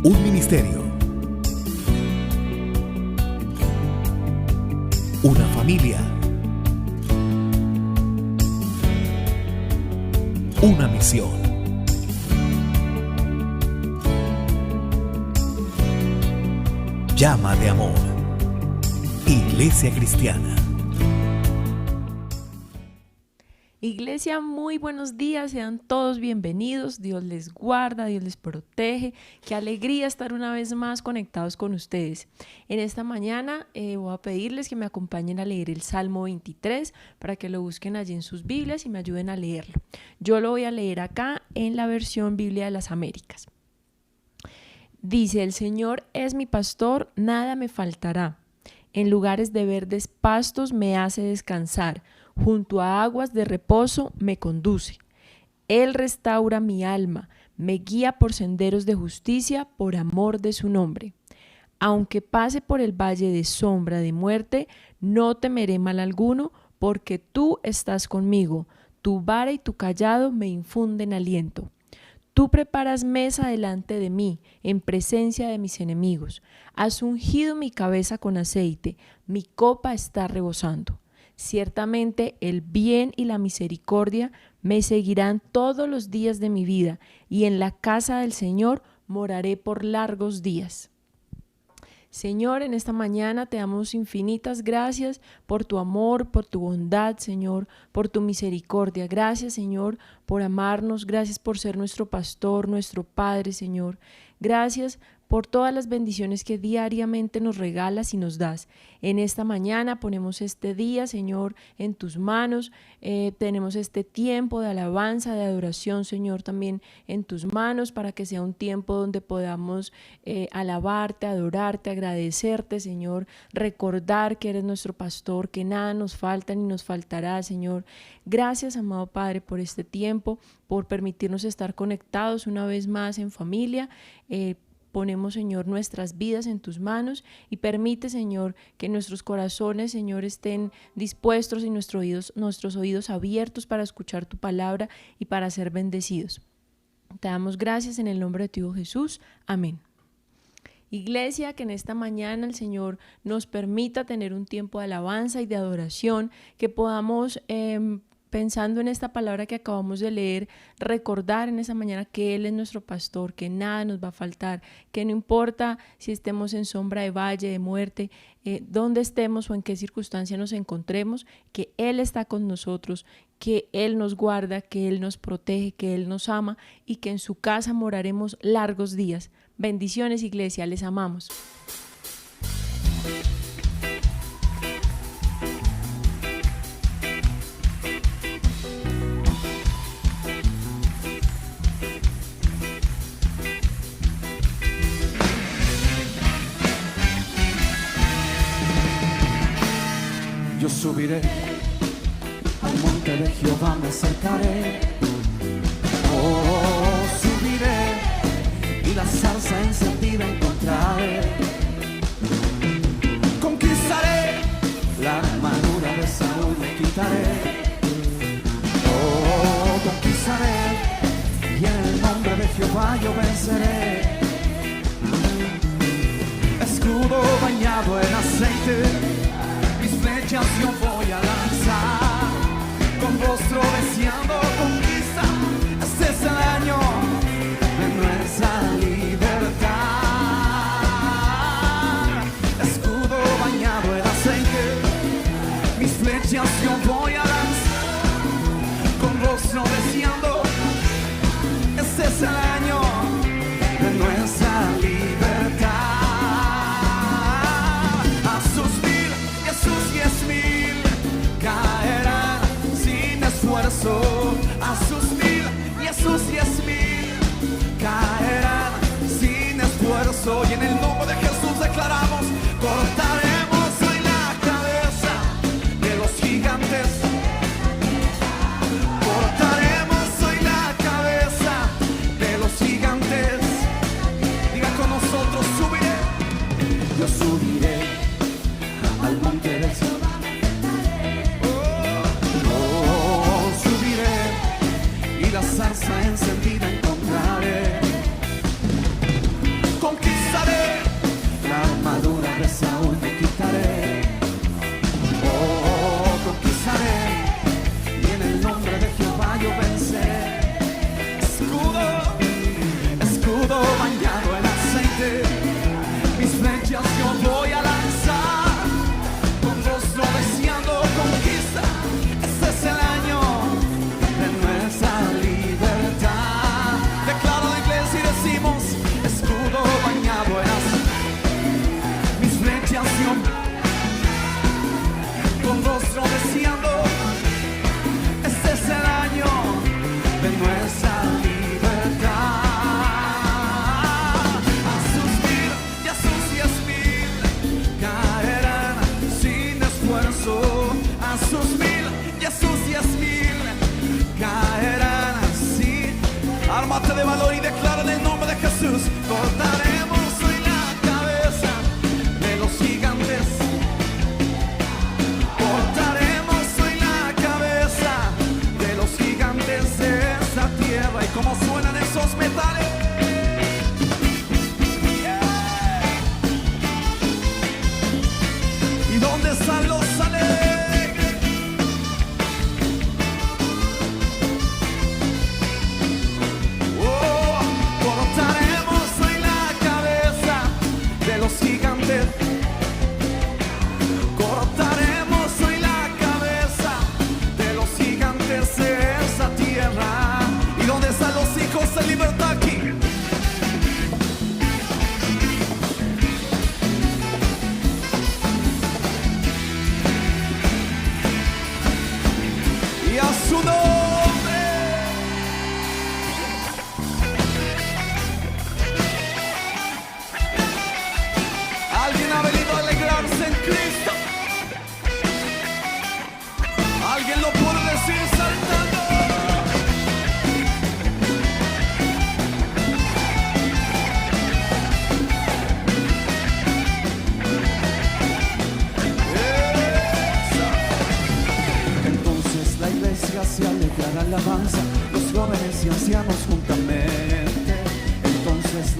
Un ministerio. Una familia. Una misión. Llama de amor. Iglesia Cristiana. Iglesia, muy buenos días, sean todos bienvenidos, Dios les guarda, Dios les protege, qué alegría estar una vez más conectados con ustedes. En esta mañana voy a pedirles que me acompañen a leer el Salmo 23 para que lo busquen allí en sus Biblias y me ayuden a leerlo. Yo lo voy a leer acá en la versión Biblia de las Américas. Dice: el Señor es mi pastor, nada me faltará. En lugares de verdes pastos me hace descansar. Junto a aguas de reposo me conduce. Él restaura mi alma, me guía por senderos de justicia por amor de su nombre. Aunque pase por el valle de sombra de muerte, no temeré mal alguno, porque tú estás conmigo. Tu vara y tu cayado me infunden aliento. Tú preparas mesa delante de mí, en presencia de mis enemigos. Has ungido mi cabeza con aceite, mi copa está rebosando. Ciertamente el bien y la misericordia me seguirán todos los días de mi vida, y en la casa del Señor moraré por largos días. Señor, en esta mañana te damos infinitas gracias por tu amor, por tu bondad, Señor, por tu misericordia. Gracias, Señor, por amarnos. Gracias por ser nuestro pastor, nuestro Padre, Señor. Gracias por todas las bendiciones que diariamente nos regalas y nos das. En esta mañana ponemos este día, Señor, en tus manos. Tenemos este tiempo de alabanza, de adoración, Señor, también en tus manos, para que sea un tiempo donde podamos alabarte, adorarte, agradecerte, Señor, recordar que eres nuestro pastor, que nada nos falta ni nos faltará, Señor. Gracias, amado Padre, por este tiempo, por permitirnos estar conectados una vez más en familia. Ponemos, Señor, nuestras vidas en tus manos y permite, Señor, que nuestros corazones, Señor, estén dispuestos y nuestros oídos abiertos para escuchar tu palabra y para ser bendecidos. Te damos gracias en el nombre de tu Hijo Jesús. Amén. Iglesia, que en esta mañana el Señor nos permita tener un tiempo de alabanza y de adoración, que podamos pensando en esta palabra que acabamos de leer, recordar en esa mañana que Él es nuestro pastor, que nada nos va a faltar, que no importa si estemos en sombra de valle, de muerte, donde estemos o en qué circunstancia nos encontremos, que Él está con nosotros, que Él nos guarda, que Él nos protege, que Él nos ama y que en su casa moraremos largos días. Bendiciones, Iglesia, les amamos. Yo subiré al monte de Jehová, me acercaré. Oh, subiré y la zarza encendida encontraré. Conquistaré la armadura de Saúl, me quitaré. Oh, conquistaré y en el nombre de Jehová yo venceré. Escudo bañado en aceite, flechas yo voy a lanzar, con rostro deseando conquista. Este es el año de nuestra libertad. Escudo bañado en aceite, mis flechas yo voy a lanzar, con rostro deseando. Este es el año de nuestra libertad. A sus 1000 y a sus 10,000,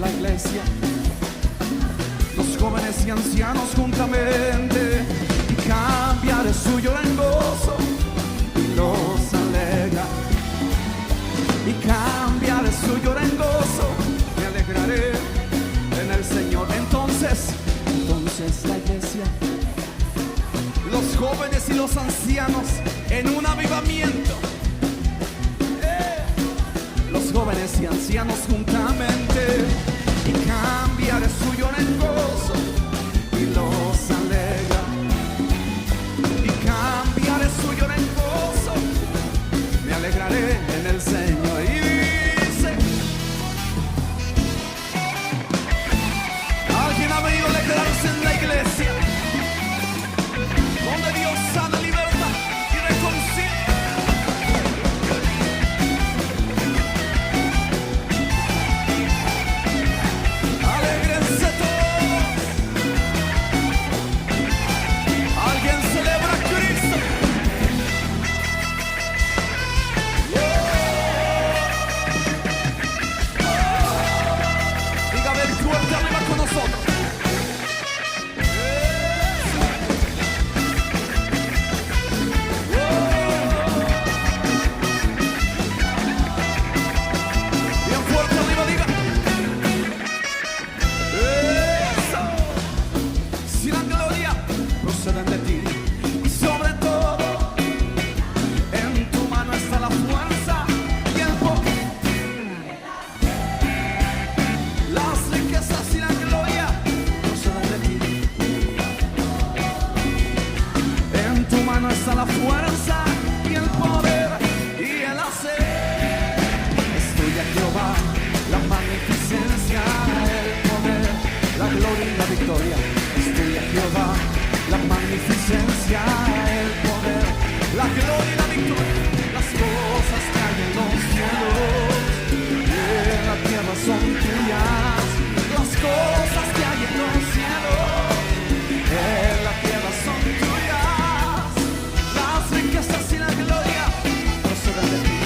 la iglesia, los jóvenes y ancianos juntamente, y cambiaré su lloro en gozo y los alegra. Y cambiaré su lloro en gozo, me alegraré en el Señor. Entonces la iglesia, los jóvenes y los ancianos en un avivamiento, los jóvenes y ancianos juntamente, y cambiaré su lloro en gozo y los alegra. Y cambiaré su lloro en gozo, me alegraré en el Señor. Y dice, alguien ha venido a alegrarse en la iglesia, donde Dios sana, liberta y reconcilia. Alégrense todos. Alguien celebra a Cristo. Dígame el fuerte arriba con nosotros. Bien fuerte arriba, diga. Eso. Si la gloria procede de ti, y sobre todo en tu mano está la fuerza y el poder. Las riquezas y la gloria proceden de ti. En tu mano está la fuerza y el poder y el hacer. Es tuya, Jehová, la magnificencia, el poder, la gloria y la victoria. Es tuya, Jehová, la magnificencia, el poder, la gloria y la victoria. Las cosas que hay en los cielos y en la tierra son tuyas. Las cosas que hay en los cielos en la tierra son tuyas. Las riquezas y la gloria proceden de ti.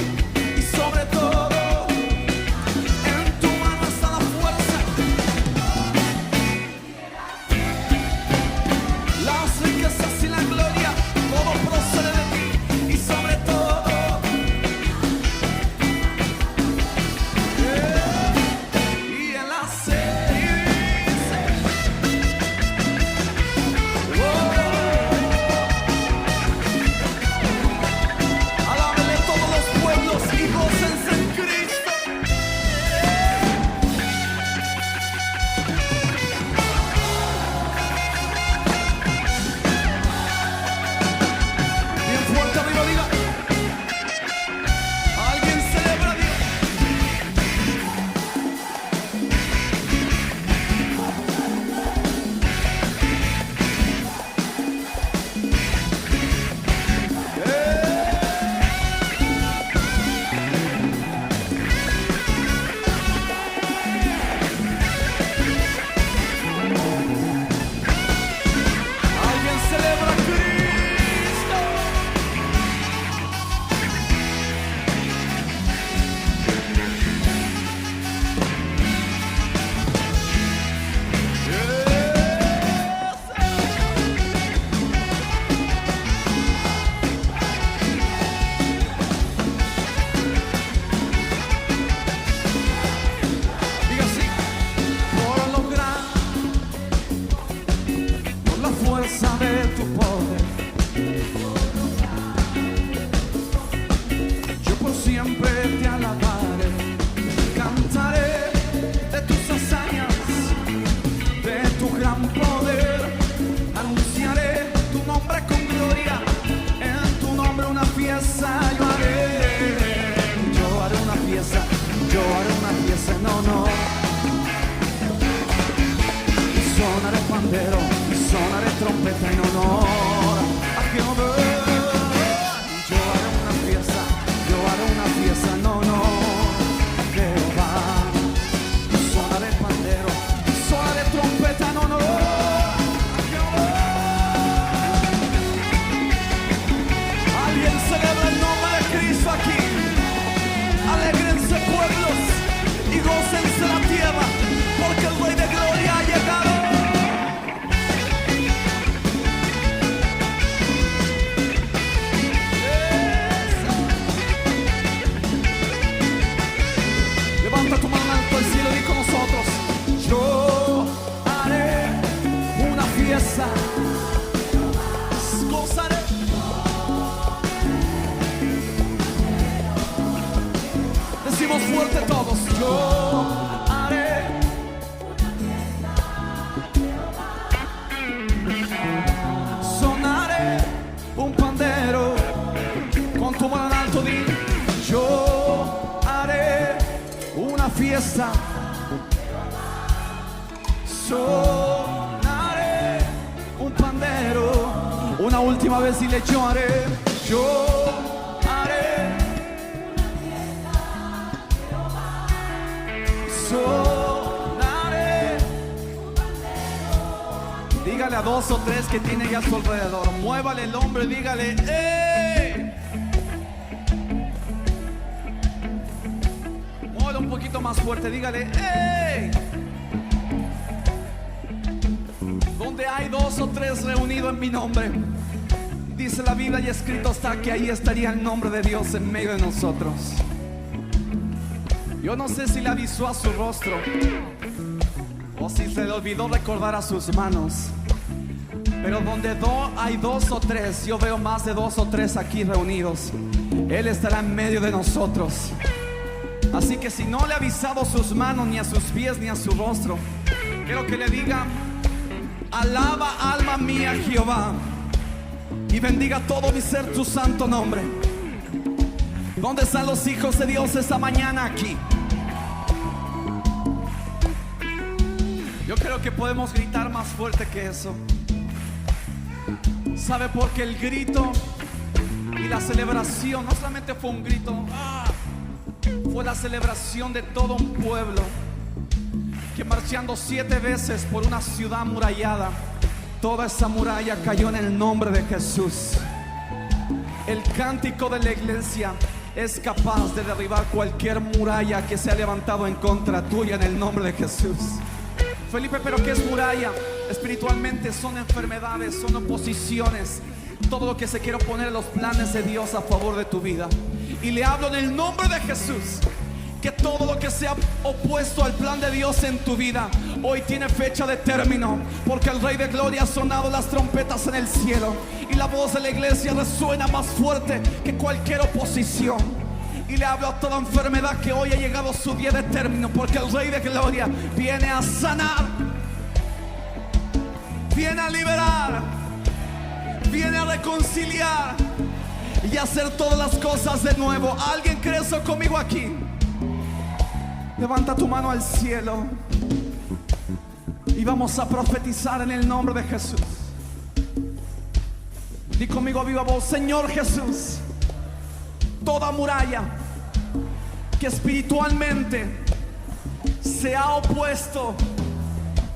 Y sobre todo en tu mano está la fuerza. Las riquezas y la gloria fiesta. Sonaré un pandero. Una última vez y yo haré. Sonaré. Dígale a 2 o 3 que tiene ya a su alrededor. Muévale el hombro y dígale, ¡ey! Muévalo un poquito más fuerte, dígale, ¡ey! Donde hay 2 o 3 reunidos en mi nombre, dice la Biblia y escrito está que ahí estaría el nombre de Dios en medio de nosotros. Yo no sé si le avisó a su rostro o si se le olvidó recordar a sus manos, pero donde hay 2 o 3, yo veo más de 2 o 3 aquí reunidos, Él estará en medio de nosotros. Así que si no le ha avisado a sus manos, ni a sus pies, ni a su rostro, quiero que le diga: alaba alma mía Jehová, y bendiga todo mi ser tu santo nombre. ¿Dónde están los hijos de Dios esta mañana aquí? Yo creo que podemos gritar más fuerte que eso. ¿Sabe por qué el grito y la celebración no solamente fue un grito? Fue la celebración de todo un pueblo que marchando 7 veces por una ciudad amurallada, toda esa muralla cayó en el nombre de Jesús. El cántico de la iglesia es capaz de derribar cualquier muralla que se ha levantado en contra tuya en el nombre de Jesús. Felipe, ¿pero qué es muralla? Espiritualmente son enfermedades, son oposiciones, todo lo que se quiere oponer a los planes de Dios a favor de tu vida. Y le hablo en el nombre de Jesús, que todo lo que se ha opuesto al plan de Dios en tu vida hoy tiene fecha de término, porque el Rey de Gloria ha sonado las trompetas en el cielo y la voz de la iglesia resuena más fuerte que cualquier oposición. Y le hablo a toda enfermedad que hoy ha llegado su día de término, porque el Rey de Gloria viene a sanar, viene a liberar, viene a reconciliar y a hacer todas las cosas de nuevo. ¿Alguien cree eso conmigo aquí? Levanta tu mano al cielo y vamos a profetizar en el nombre de Jesús. Di conmigo a viva voz: Señor Jesús, toda muralla que espiritualmente se ha opuesto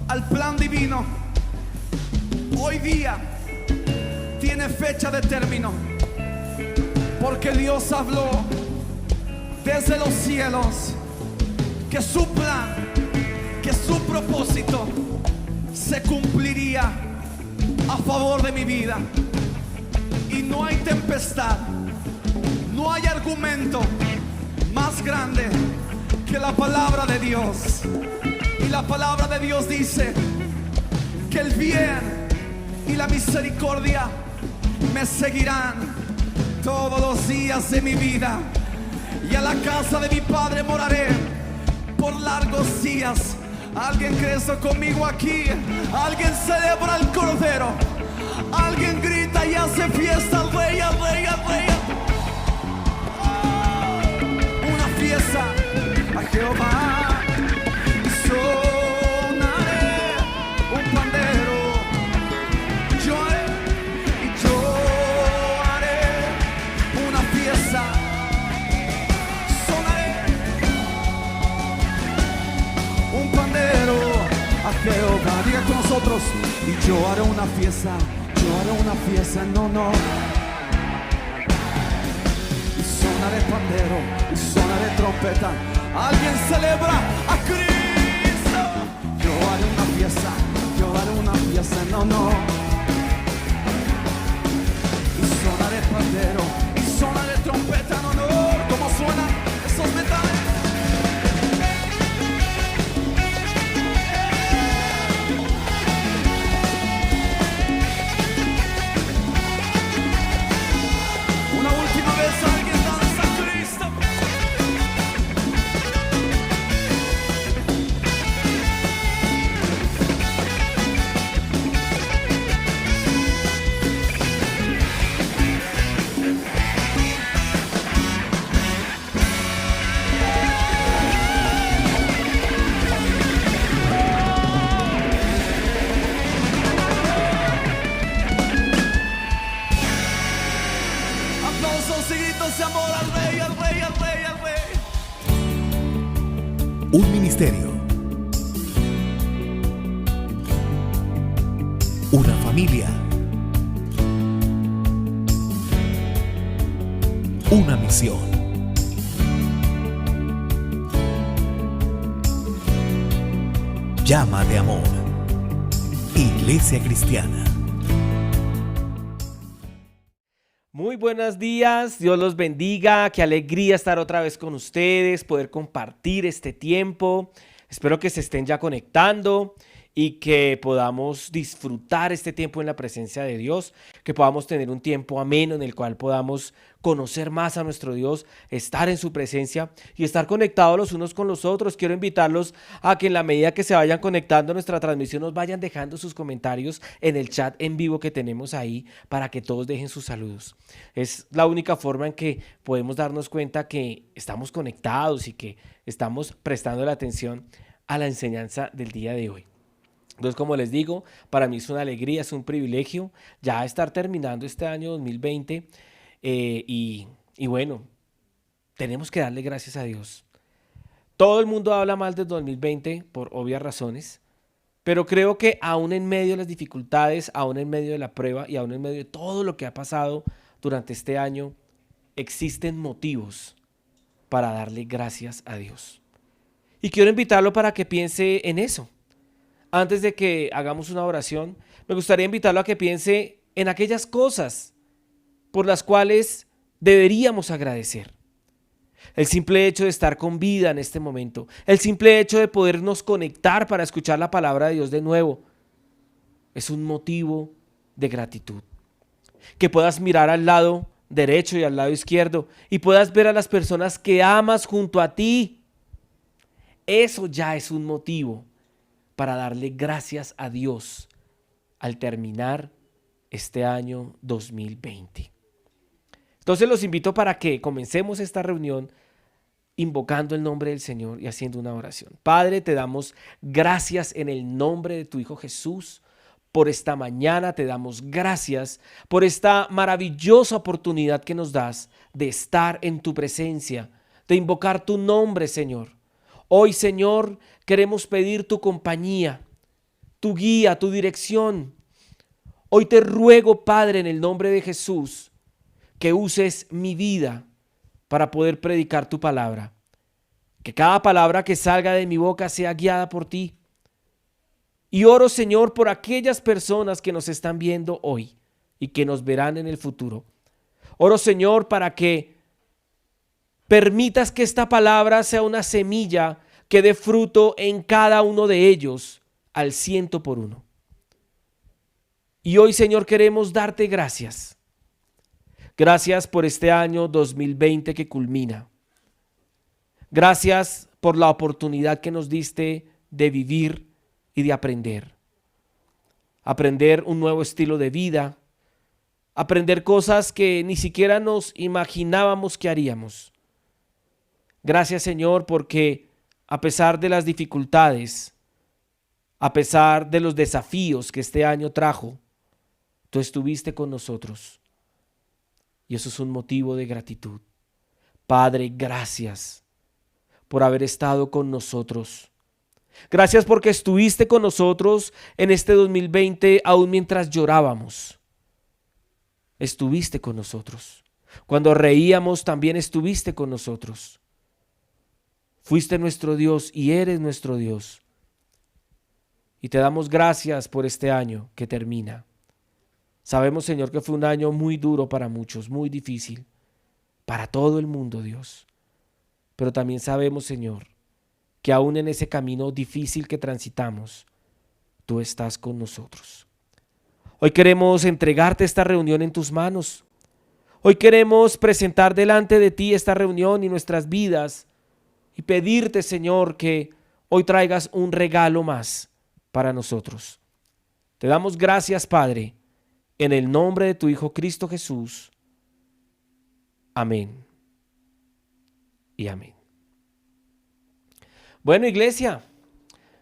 al plan divino, hoy día tiene fecha de término, porque Dios habló desde los cielos que su plan, que su propósito se cumpliría a favor de mi vida. Y no hay tempestad, no hay argumento más grande que la palabra de Dios. Y la palabra de Dios dice que el bien y la misericordia me seguirán todos los días de mi vida, y a la casa de mi Padre moraré por largos días. ¿Alguien cree eso conmigo aquí? ¿Alguien celebra al Cordero? ¿Alguien grita y hace fiesta al Rey, al Rey, al Rey? Una fiesta a Jehová. Sonaré un pandero. Yo haré una fiesta. Un pandero a Jehová. Diga con nosotros: y yo haré una fiesta, yo haré una fiesta, no, no. Y sonaré pandero, y sonaré trompeta. Alguien celebra a Cristo. Yo haré una fiesta, yo haré una fiesta, no, no. Y sonaré pandero, y sonaré trompeta, no, no. ¿Cómo suenan esos metales? Alguien danza a Cristo. familia. Una misión. Llama de amor. Iglesia Cristiana. Muy buenos días, Dios los bendiga, qué alegría estar otra vez con ustedes, poder compartir este tiempo. Espero que se estén ya conectando y que podamos disfrutar este tiempo en la presencia de Dios, que podamos tener un tiempo ameno en el cual podamos conocer más a nuestro Dios, estar en su presencia y estar conectados los unos con los otros. Quiero invitarlos a que en la medida que se vayan conectando a nuestra transmisión nos vayan dejando sus comentarios en el chat en vivo que tenemos ahí para que todos dejen sus saludos. Es la única forma en que podemos darnos cuenta que estamos conectados y que estamos prestando la atención a la enseñanza del día de hoy. Entonces, como les digo, para mí es una alegría, es un privilegio ya estar terminando este año 2020 y bueno, tenemos que darle gracias a Dios. Todo el mundo habla mal del 2020 por obvias razones, pero creo que aún en medio de las dificultades, aún en medio de la prueba y aún en medio de todo lo que ha pasado durante este año, existen motivos para darle gracias a Dios. Y quiero invitarlo para que piense en eso. Antes de que hagamos una oración, me gustaría invitarlo a que piense en aquellas cosas por las cuales deberíamos agradecer. El simple hecho de estar con vida en este momento, el simple hecho de podernos conectar para escuchar la palabra de Dios de nuevo, es un motivo de gratitud. Que puedas mirar al lado derecho y al lado izquierdo y puedas ver a las personas que amas junto a ti. Eso ya es un motivo para darle gracias a Dios al terminar este año 2020. Entonces los invito para que comencemos esta reunión invocando el nombre del Señor y haciendo una oración. Padre, te damos gracias en el nombre de tu Hijo Jesús por esta mañana. Te damos gracias por esta maravillosa oportunidad que nos das de estar en tu presencia, de invocar tu nombre, Señor. Hoy, Señor, queremos pedir tu compañía, tu guía, tu dirección. Hoy te ruego, Padre, en el nombre de Jesús, que uses mi vida para poder predicar tu palabra. Que cada palabra que salga de mi boca sea guiada por ti. Y oro, Señor, por aquellas personas que nos están viendo hoy y que nos verán en el futuro. Oro, Señor, para que permitas que esta palabra sea una semilla que dé fruto en cada uno de ellos al 100%. Y hoy, Señor, queremos darte gracias. Gracias por este año 2020 que culmina. Gracias por la oportunidad que nos diste de vivir y de aprender. Aprender un nuevo estilo de vida. Aprender cosas que ni siquiera nos imaginábamos que haríamos. Gracias, Señor, porque a pesar de las dificultades, a pesar de los desafíos que este año trajo, tú estuviste con nosotros. Y eso es un motivo de gratitud. Padre, gracias por haber estado con nosotros. Gracias porque estuviste con nosotros en este 2020, aún mientras llorábamos. Estuviste con nosotros. Cuando reíamos, también estuviste con nosotros. Fuiste nuestro Dios y eres nuestro Dios. Y te damos gracias por este año que termina. Sabemos, Señor, que fue un año muy duro para muchos, muy difícil, para todo el mundo, Dios. Pero también sabemos, Señor, que aún en ese camino difícil que transitamos, tú estás con nosotros. Hoy queremos entregarte esta reunión en tus manos. Hoy queremos presentar delante de ti esta reunión y nuestras vidas y pedirte, Señor, que hoy traigas un regalo más para nosotros. Te damos gracias, Padre, en el nombre de tu Hijo Cristo Jesús. Amén y amén. Bueno, iglesia,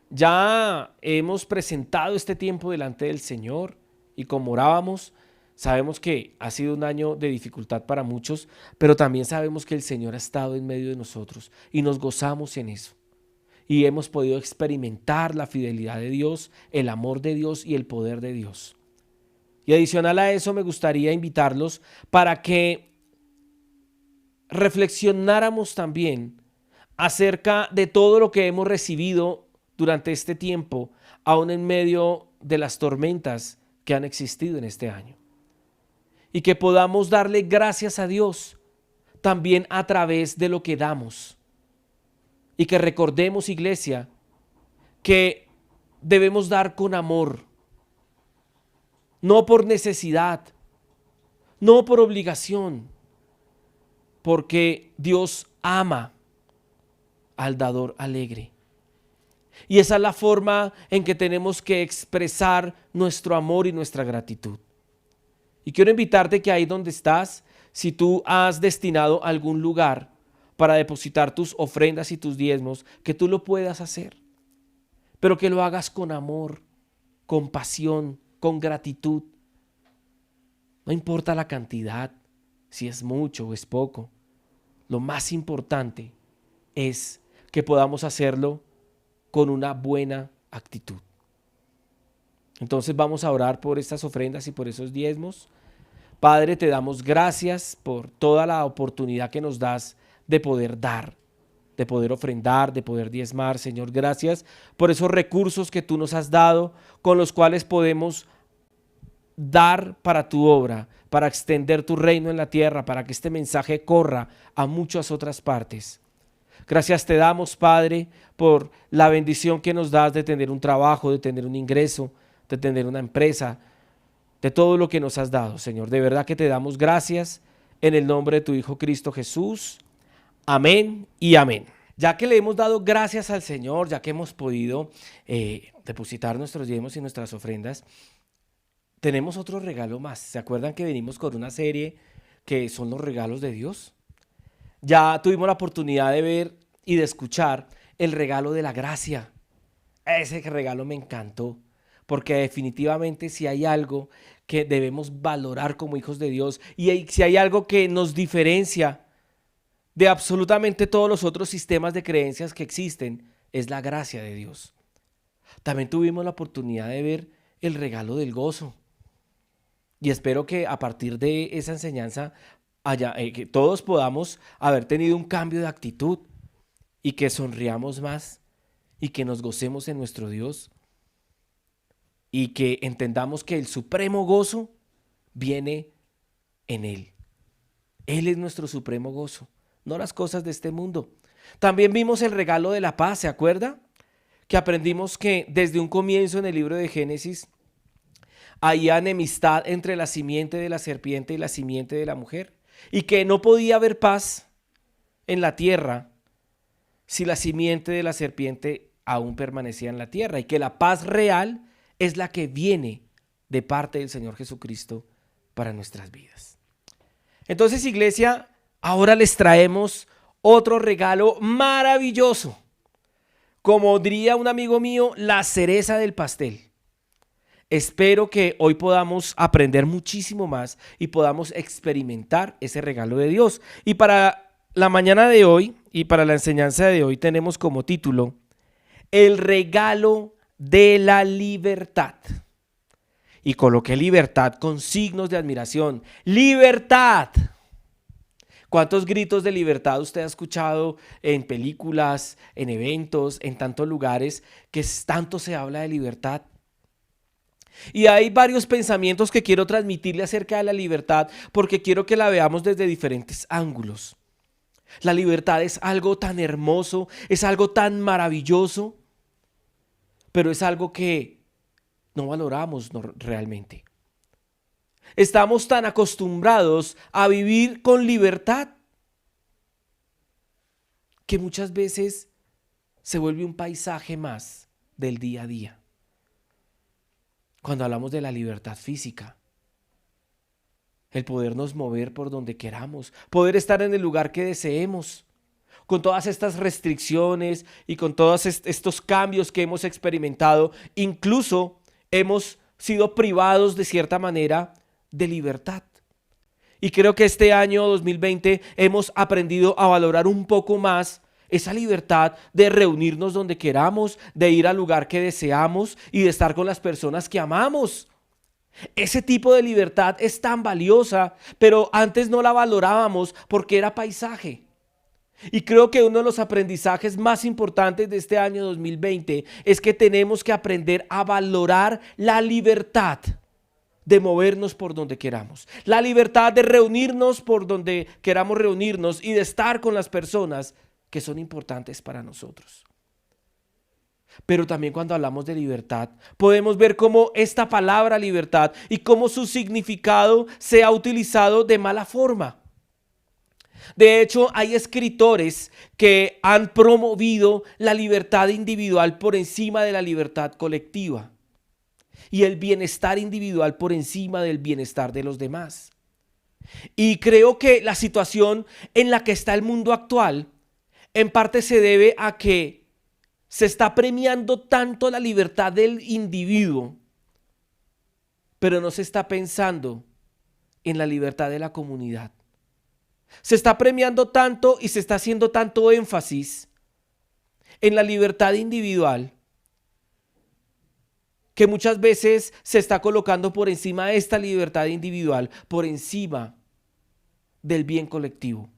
ya hemos presentado este tiempo delante del Señor y como orábamos, sabemos que ha sido un año de dificultad para muchos, pero también sabemos que el Señor ha estado en medio de nosotros y nos gozamos en eso. Y hemos podido experimentar la fidelidad de Dios, el amor de Dios y el poder de Dios. Y adicional a eso me gustaría invitarlos para que reflexionáramos también acerca de todo lo que hemos recibido durante este tiempo, aún en medio de las tormentas que han existido en este año. Y que podamos darle gracias a Dios también a través de lo que damos. Y que recordemos, iglesia, que debemos dar con amor, no por necesidad, no por obligación, porque Dios ama al dador alegre. Y esa es la forma en que tenemos que expresar nuestro amor y nuestra gratitud. Y quiero invitarte que ahí donde estás, si tú has destinado algún lugar para depositar tus ofrendas y tus diezmos, que tú lo puedas hacer, pero que lo hagas con amor, con pasión, con gratitud. No importa la cantidad, si es mucho o es poco. Lo más importante es que podamos hacerlo con una buena actitud. Entonces vamos a orar por estas ofrendas y por esos diezmos. Padre, te damos gracias por toda la oportunidad que nos das de poder dar, de poder ofrendar, de poder diezmar. Señor, gracias por esos recursos que tú nos has dado, con los cuales podemos dar para tu obra, para extender tu reino en la tierra, para que este mensaje corra a muchas otras partes. Gracias te damos, Padre, por la bendición que nos das de tener un trabajo, de tener un ingreso, de tener una empresa, de todo lo que nos has dado, Señor. De verdad que te damos gracias en el nombre de tu Hijo Cristo Jesús. Amén y amén. Ya que le hemos dado gracias al Señor, ya que hemos podido depositar nuestros diezmos y nuestras ofrendas, tenemos otro regalo más. ¿Se acuerdan que venimos con una serie que son los regalos de Dios? Ya tuvimos la oportunidad de ver y de escuchar el regalo de la gracia. Ese regalo me encantó, porque definitivamente si hay algo que debemos valorar como hijos de Dios, y si hay algo que nos diferencia de absolutamente todos los otros sistemas de creencias que existen, es la gracia de Dios. También tuvimos la oportunidad de ver el regalo del gozo. Y espero que a partir de esa enseñanza que todos podamos haber tenido un cambio de actitud y que sonriamos más y que nos gocemos en nuestro Dios y que entendamos que el supremo gozo viene en Él. Él es nuestro supremo gozo, no las cosas de este mundo. También vimos el regalo de la paz, ¿se acuerda? Que aprendimos que desde un comienzo en el libro de Génesis había enemistad entre la simiente de la serpiente y la simiente de la mujer, y que no podía haber paz en la tierra si la simiente de la serpiente aún permanecía en la tierra, y que la paz real es la que viene de parte del Señor Jesucristo para nuestras vidas. Entonces, iglesia, ahora les traemos otro regalo maravilloso. Como diría un amigo mío, la cereza del pastel. Espero que hoy podamos aprender muchísimo más y podamos experimentar ese regalo de Dios. Y para la mañana de hoy y para la enseñanza de hoy tenemos como título el regalo de la libertad. Y coloqué libertad con signos de admiración. ¡Libertad! ¿Cuántos gritos de libertad usted ha escuchado en películas, en eventos, en tantos lugares que tanto se habla de libertad? Y hay varios pensamientos que quiero transmitirle acerca de la libertad, porque quiero que la veamos desde diferentes ángulos. La libertad es algo tan hermoso, es algo tan maravilloso, pero es algo que no valoramos realmente. Estamos tan acostumbrados a vivir con libertad que muchas veces se vuelve un paisaje más del día a día. Cuando hablamos de la libertad física, el podernos mover por donde queramos, poder estar en el lugar que deseemos, con todas estas restricciones y con todos estos cambios que hemos experimentado, incluso hemos sido privados de cierta manera de libertad. Y creo que este año 2020 hemos aprendido a valorar un poco más esa libertad de reunirnos donde queramos, de ir al lugar que deseamos y de estar con las personas que amamos. Ese tipo de libertad es tan valiosa, pero antes no la valorábamos porque era paisaje. Y creo que uno de los aprendizajes más importantes de este año 2020 es que tenemos que aprender a valorar la libertad de movernos por donde queramos, la libertad de reunirnos por donde queramos reunirnos y de estar con las personas que son importantes para nosotros. Pero también cuando hablamos de libertad, podemos ver cómo esta palabra libertad y cómo su significado se ha utilizado de mala forma. De hecho, hay escritores que han promovido la libertad individual por encima de la libertad colectiva y el bienestar individual por encima del bienestar de los demás. Y creo que la situación en la que está el mundo actual en parte se debe a que se está premiando tanto la libertad del individuo, pero no se está pensando en la libertad de la comunidad. Se está premiando tanto y se está haciendo tanto énfasis en la libertad individual que muchas veces se está colocando por encima de esta libertad individual, por encima del bien colectivo.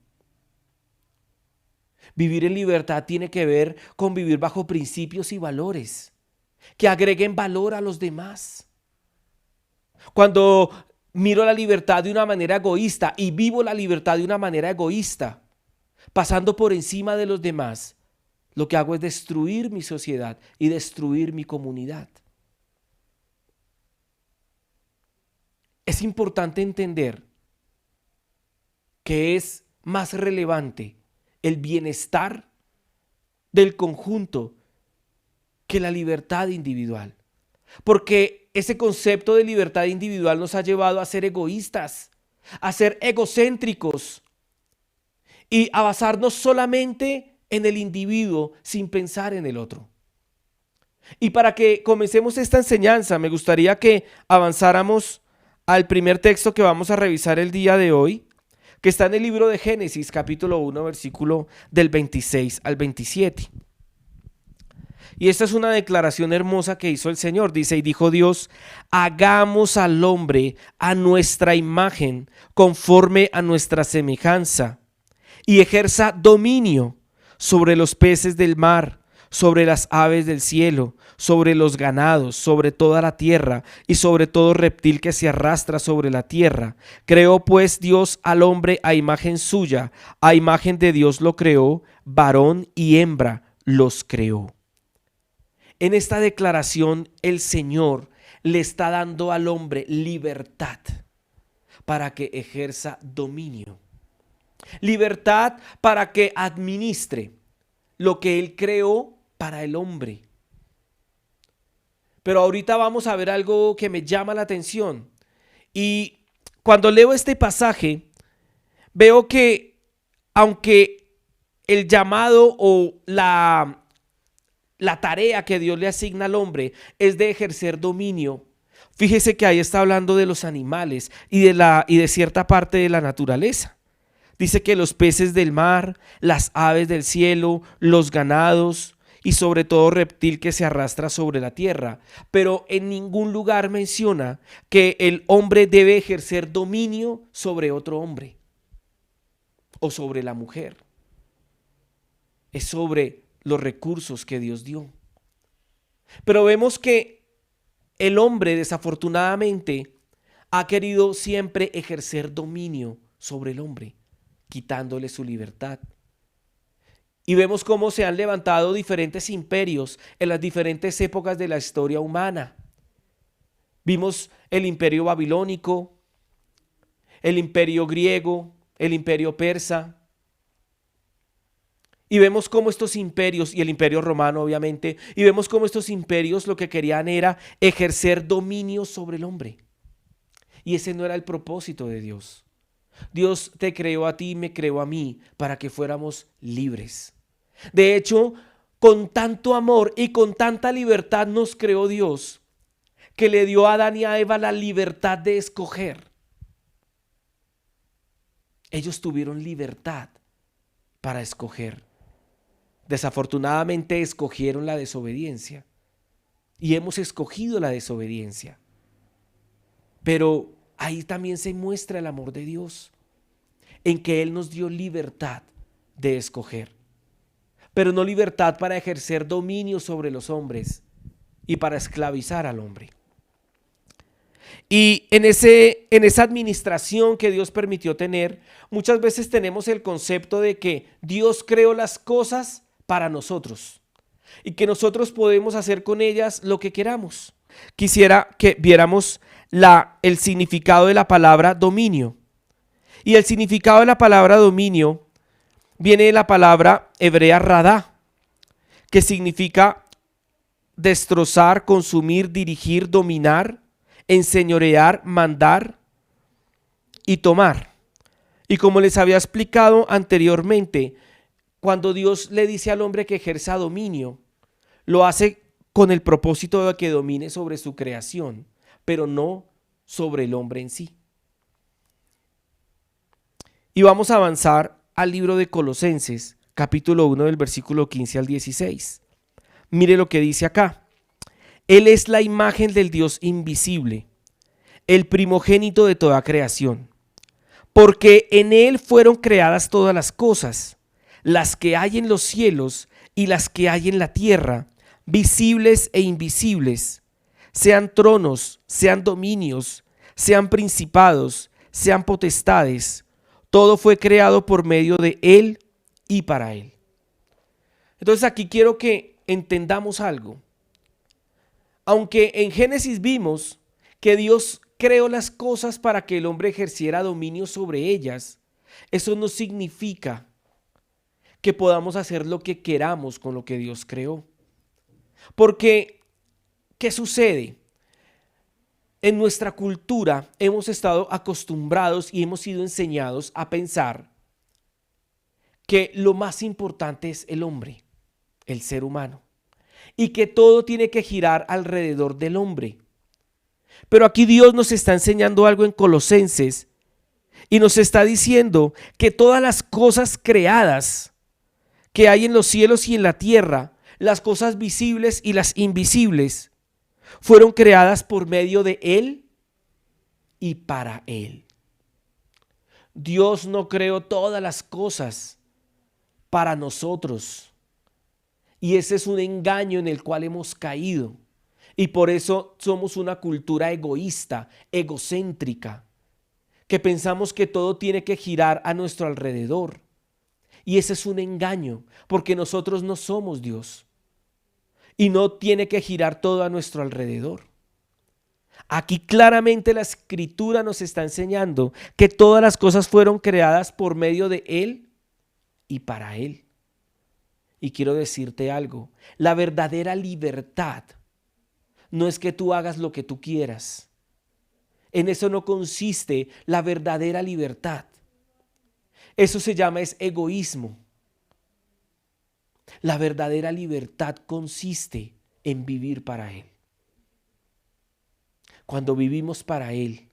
Vivir en libertad tiene que ver con vivir bajo principios y valores que agreguen valor a los demás. Cuando miro la libertad de una manera egoísta y vivo la libertad de una manera egoísta, pasando por encima de los demás, lo que hago es destruir mi sociedad y destruir mi comunidad. Es importante entender que es más relevante el bienestar del conjunto que la libertad individual. Porque ese concepto de libertad individual nos ha llevado a ser egoístas, a ser egocéntricos y a basarnos solamente en el individuo sin pensar en el otro. Y para que comencemos esta enseñanza, me gustaría que avanzáramos al primer texto que vamos a revisar el día de hoy, que está en el libro de Génesis, capítulo 1, versículo del 26 al 27. Y esta es una declaración hermosa que hizo el Señor. Dice, y dijo Dios, hagamos al hombre a nuestra imagen, conforme a nuestra semejanza, y ejerza dominio sobre los peces del mar, sobre las aves del cielo, sobre los ganados, sobre toda la tierra y sobre todo reptil que se arrastra sobre la tierra. Creó pues Dios al hombre a imagen suya, a imagen de Dios lo creó, varón y hembra los creó. En esta declaración el Señor le está dando al hombre libertad para que ejerza dominio. Libertad para que administre lo que Él creó para el hombre. Pero ahorita vamos a ver algo que me llama la atención. Y cuando leo este pasaje, veo que aunque el llamado o la tarea que Dios le asigna al hombre es de ejercer dominio, fíjese que ahí está hablando de los animales y de cierta parte de la naturaleza. Dice que los peces del mar, las aves del cielo, los ganados y sobre todo reptil que se arrastra sobre la tierra. Pero en ningún lugar menciona que el hombre debe ejercer dominio sobre otro hombre o sobre la mujer. Es sobre los recursos que Dios dio. Pero vemos que el hombre desafortunadamente ha querido siempre ejercer dominio sobre el hombre, quitándole su libertad. Y vemos cómo se han levantado diferentes imperios en las diferentes épocas de la historia humana. Vimos el imperio babilónico, el imperio griego, el imperio persa. Y vemos cómo estos imperios, y el imperio romano obviamente, y vemos cómo estos imperios lo que querían era ejercer dominio sobre el hombre. Y ese no era el propósito de Dios. Dios te creó a ti y me creó a mí para que fuéramos libres. De hecho, con tanto amor y con tanta libertad nos creó Dios, que le dio a Adán y a Eva la libertad de escoger. Ellos tuvieron libertad para escoger. Desafortunadamente escogieron la desobediencia y hemos escogido la desobediencia. Pero ahí también se muestra el amor de Dios, en que Él nos dio libertad de escoger, pero no libertad para ejercer dominio sobre los hombres y para esclavizar al hombre. Y en esa administración que Dios permitió tener, muchas veces tenemos el concepto de que Dios creó las cosas para nosotros y que nosotros podemos hacer con ellas lo que queramos. Quisiera que viéramos el significado de la palabra dominio. Y el significado de la palabra dominio viene de la palabra hebrea radá, que significa destrozar, consumir, dirigir, dominar, enseñorear, mandar y tomar. Y como les había explicado anteriormente, cuando Dios le dice al hombre que ejerza dominio, lo hace con el propósito de que domine sobre su creación, pero no sobre el hombre en sí. Y vamos a avanzar al libro de Colosenses, capítulo 1, del versículo 15 al 16. Mire lo que dice acá. Él es la imagen del Dios invisible, el primogénito de toda creación, porque en Él fueron creadas todas las cosas, las que hay en los cielos y las que hay en la tierra, visibles e invisibles, sean tronos, sean dominios, sean principados, sean potestades. Todo fue creado por medio de Él y para Él. Entonces aquí quiero que entendamos algo. Aunque en Génesis vimos que Dios creó las cosas para que el hombre ejerciera dominio sobre ellas, eso no significa que podamos hacer lo que queramos con lo que Dios creó. Porque, ¿qué sucede? En nuestra cultura hemos estado acostumbrados y hemos sido enseñados a pensar que lo más importante es el hombre, el ser humano, y que todo tiene que girar alrededor del hombre. Pero aquí Dios nos está enseñando algo en Colosenses y nos está diciendo que todas las cosas creadas que hay en los cielos y en la tierra, las cosas visibles y las invisibles, fueron creadas por medio de Él y para Él. Dios no creó todas las cosas para nosotros. Y ese es un engaño en el cual hemos caído. Y por eso somos una cultura egoísta, egocéntrica, que pensamos que todo tiene que girar a nuestro alrededor. Y ese es un engaño, porque nosotros no somos Dios. Y no tiene que girar todo a nuestro alrededor. Aquí claramente la Escritura nos está enseñando que todas las cosas fueron creadas por medio de Él y para Él. Y quiero decirte algo, la verdadera libertad no es que tú hagas lo que tú quieras. En eso no consiste la verdadera libertad. Eso se llama egoísmo. La verdadera libertad consiste en vivir para Él. Cuando vivimos para Él,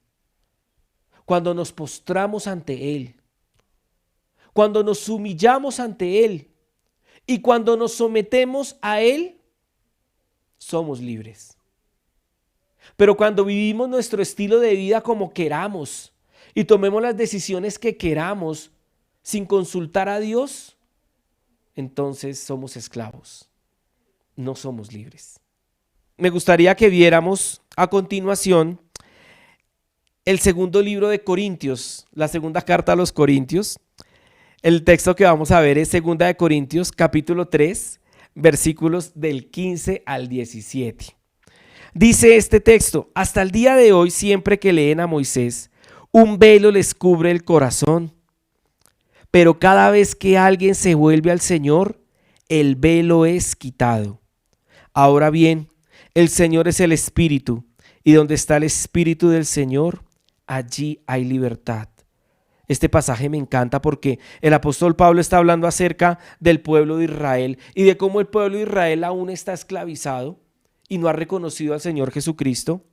cuando nos postramos ante Él, cuando nos humillamos ante Él y cuando nos sometemos a Él, somos libres. Pero cuando vivimos nuestro estilo de vida como queramos y tomemos las decisiones que queramos sin consultar a Dios, entonces somos esclavos, no somos libres. Me gustaría que viéramos a continuación el segundo libro de Corintios, la segunda carta a los Corintios. El texto que vamos a ver es 2 de Corintios, capítulo 3, versículos del 15 al 17. Dice este texto: hasta el día de hoy, siempre que leen a Moisés, un velo les cubre el corazón. Pero cada vez que alguien se vuelve al Señor, el velo es quitado. Ahora bien, el Señor es el Espíritu, y donde está el Espíritu del Señor, allí hay libertad. Este pasaje me encanta porque el apóstol Pablo está hablando acerca del pueblo de Israel y de cómo el pueblo de Israel aún está esclavizado y no ha reconocido al Señor Jesucristo.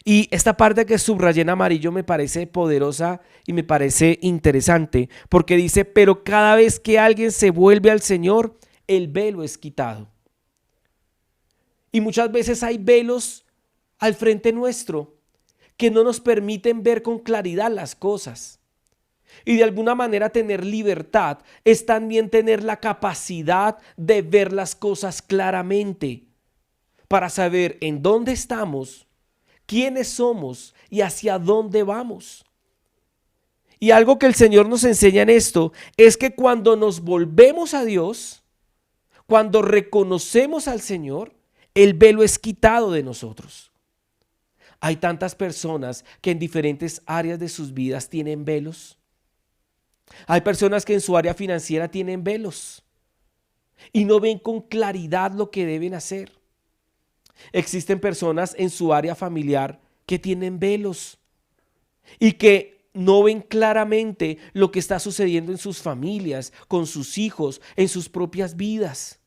Y esta parte que subrayé en amarillo me parece poderosa y me parece interesante porque dice: pero cada vez que alguien se vuelve al Señor, el velo es quitado. Y muchas veces hay velos al frente nuestro que no nos permiten ver con claridad las cosas. Y de alguna manera tener libertad es también tener la capacidad de ver las cosas claramente, para saber en dónde estamos, quiénes somos y hacia dónde vamos. Y algo que el Señor nos enseña en esto es que cuando nos volvemos a Dios, cuando reconocemos al Señor, el velo es quitado de nosotros. Hay tantas personas que en diferentes áreas de sus vidas tienen velos. Hay personas que en su área financiera tienen velos y no ven con claridad lo que deben hacer. Existen personas en su área familiar que tienen velos y que no ven claramente lo que está sucediendo en sus familias, con sus hijos, en sus propias vidas.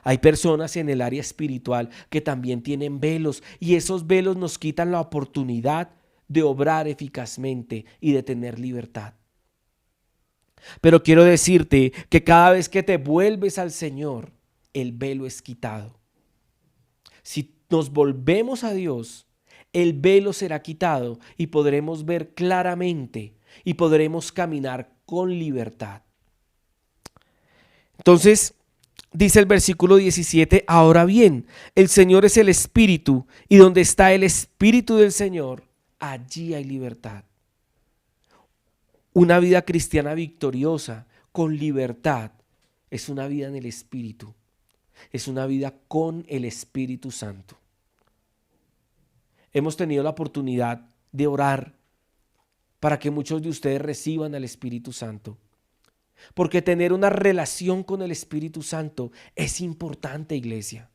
Hay personas en el área espiritual que también tienen velos y esos velos nos quitan la oportunidad de obrar eficazmente y de tener libertad. Pero quiero decirte que cada vez que te vuelves al Señor, el velo es quitado. Si nos volvemos a Dios, el velo será quitado y podremos ver claramente y podremos caminar con libertad. Entonces, dice el versículo 17, ahora bien, el Señor es el Espíritu y donde está el Espíritu del Señor, allí hay libertad. Una vida cristiana victoriosa, con libertad, es una vida en el Espíritu. Es una vida con el Espíritu Santo. Hemos tenido la oportunidad de orar para que muchos de ustedes reciban al Espíritu Santo. Porque tener una relación con el Espíritu Santo es importante, iglesia.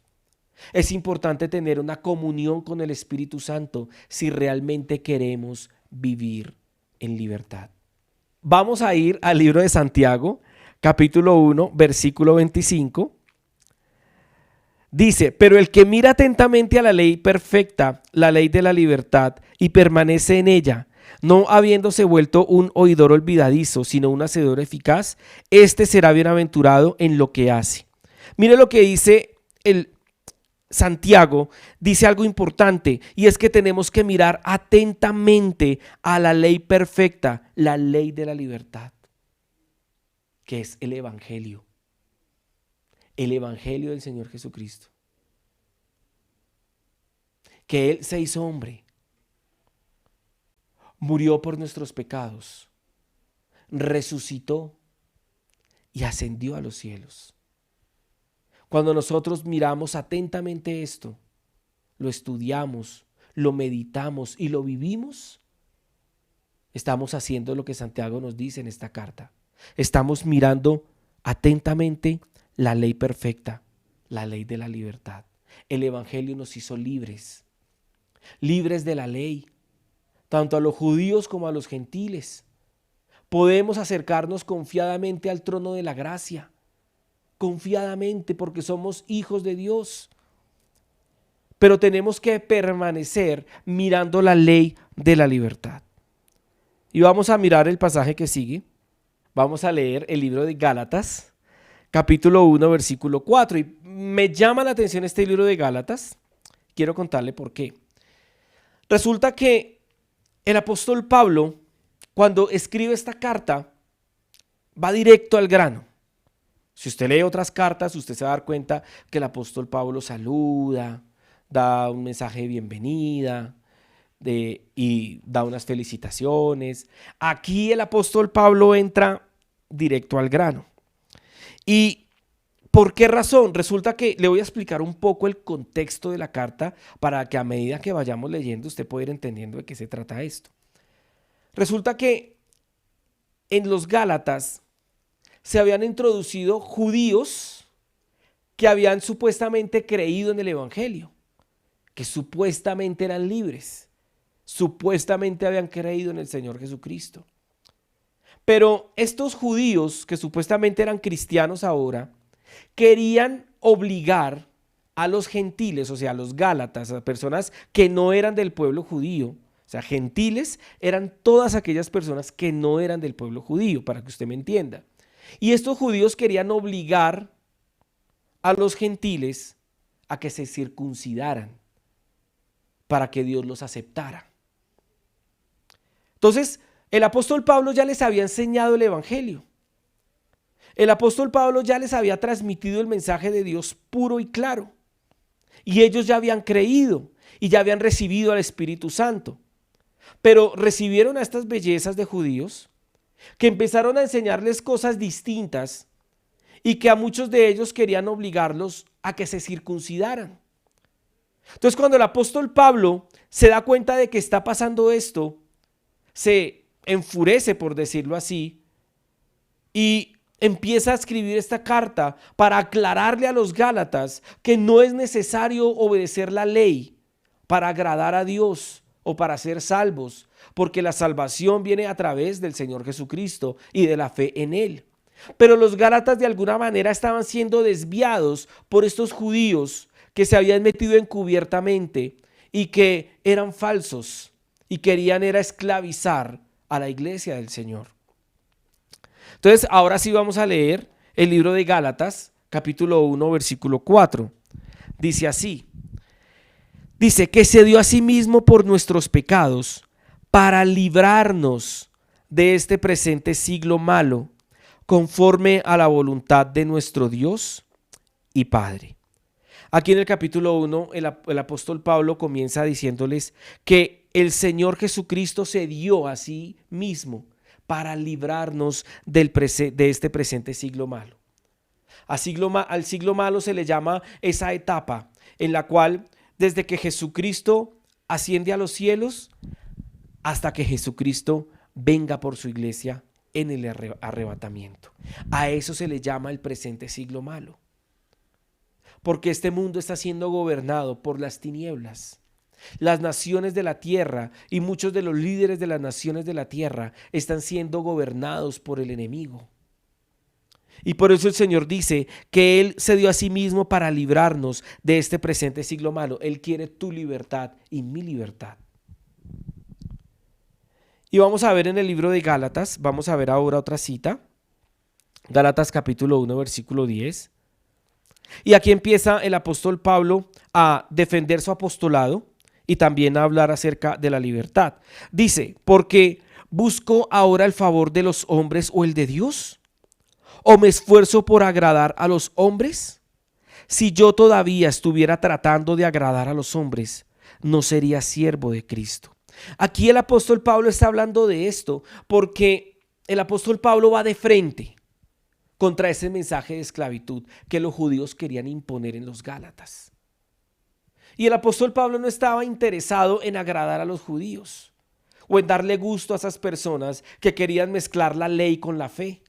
Es importante tener una comunión con el Espíritu Santo si realmente queremos vivir en libertad. Vamos a ir al libro de Santiago, capítulo 1, versículo 25. Dice, pero el que mira atentamente a la ley perfecta, la ley de la libertad, y permanece en ella, no habiéndose vuelto un oidor olvidadizo, sino un hacedor eficaz, este será bienaventurado en lo que hace. Mire lo que dice el Santiago, dice algo importante, y es que tenemos que mirar atentamente a la ley perfecta, la ley de la libertad, que es el Evangelio del Señor Jesucristo. Que Él se hizo hombre, murió por nuestros pecados, resucitó y ascendió a los cielos. Cuando nosotros miramos atentamente esto, lo estudiamos, lo meditamos y lo vivimos, estamos haciendo lo que Santiago nos dice en esta carta. Estamos mirando atentamente la ley perfecta, la ley de la libertad. El Evangelio nos hizo libres, libres de la ley, tanto a los judíos como a los gentiles. Podemos acercarnos confiadamente al trono de la gracia, confiadamente porque somos hijos de Dios. Pero tenemos que permanecer mirando la ley de la libertad. Y vamos a mirar el pasaje que sigue. Vamos a leer el libro de Gálatas, capítulo 1, versículo 4. Y me llama la atención este libro de Gálatas. Quiero contarle por qué. Resulta que el apóstol Pablo, cuando escribe esta carta, va directo al grano. Si usted lee otras cartas, usted se va a dar cuenta que el apóstol Pablo saluda, da un mensaje de bienvenida y da unas felicitaciones. Aquí el apóstol Pablo entra directo al grano. ¿Y por qué razón? Resulta que le voy a explicar un poco el contexto de la carta para que a medida que vayamos leyendo usted pueda ir entendiendo de qué se trata esto. Resulta que en los Gálatas se habían introducido judíos que habían supuestamente creído en el Evangelio, que supuestamente eran libres, supuestamente habían creído en el Señor Jesucristo. Pero estos judíos, que supuestamente eran cristianos ahora, querían obligar a los gentiles, o sea, a los gálatas, a personas que no eran del pueblo judío. O sea, gentiles eran todas aquellas personas que no eran del pueblo judío, para que usted me entienda. Y estos judíos querían obligar a los gentiles a que se circuncidaran para que Dios los aceptara. Entonces, el apóstol Pablo ya les había enseñado el evangelio. El apóstol Pablo ya les había transmitido el mensaje de Dios puro y claro. Y ellos ya habían creído y ya habían recibido al Espíritu Santo. Pero recibieron a estas bellezas de judíos que empezaron a enseñarles cosas distintas y que a muchos de ellos querían obligarlos a que se circuncidaran. Entonces, cuando el apóstol Pablo se da cuenta de que está pasando esto, se enfurece, por decirlo así, y empieza a escribir esta carta para aclararle a los Gálatas que no es necesario obedecer la ley para agradar a Dios o para ser salvos, porque la salvación viene a través del Señor Jesucristo y de la fe en Él. Pero los Gálatas de alguna manera estaban siendo desviados por estos judíos que se habían metido encubiertamente y que eran falsos y querían era esclavizar a la iglesia del Señor. Entonces, ahora sí vamos a leer el libro de Gálatas, capítulo 1, versículo 4. Dice así: dice que se dio a sí mismo por nuestros pecados para librarnos de este presente siglo malo, conforme a la voluntad de nuestro Dios y Padre. Aquí en el capítulo 1, el apóstol Pablo comienza diciéndoles que el Señor Jesucristo se dio a sí mismo para librarnos de este presente siglo malo. Al siglo malo se le llama esa etapa en la cual desde que Jesucristo asciende a los cielos hasta que Jesucristo venga por su iglesia en el arrebatamiento. A eso se le llama el presente siglo malo. Porque este mundo está siendo gobernado por las tinieblas. Las naciones de la tierra y muchos de los líderes de las naciones de la tierra están siendo gobernados por el enemigo. Y por eso el Señor dice que Él se dio a sí mismo para librarnos de este presente siglo malo. Él quiere tu libertad y mi libertad. Y vamos a ver en el libro de Gálatas, vamos a ver ahora otra cita. Gálatas capítulo 1, versículo 10. Y aquí empieza el apóstol Pablo a defender su apostolado y también a hablar acerca de la libertad. Dice, porque ¿busco ahora el favor de los hombres o el de Dios? ¿O me esfuerzo por agradar a los hombres? Si yo todavía estuviera tratando de agradar a los hombres, no sería siervo de Cristo. Aquí el apóstol Pablo está hablando de esto porque el apóstol Pablo va de frente contra ese mensaje de esclavitud que los judíos querían imponer en los Gálatas. Y el apóstol Pablo no estaba interesado en agradar a los judíos o en darle gusto a esas personas que querían mezclar la ley con la fe.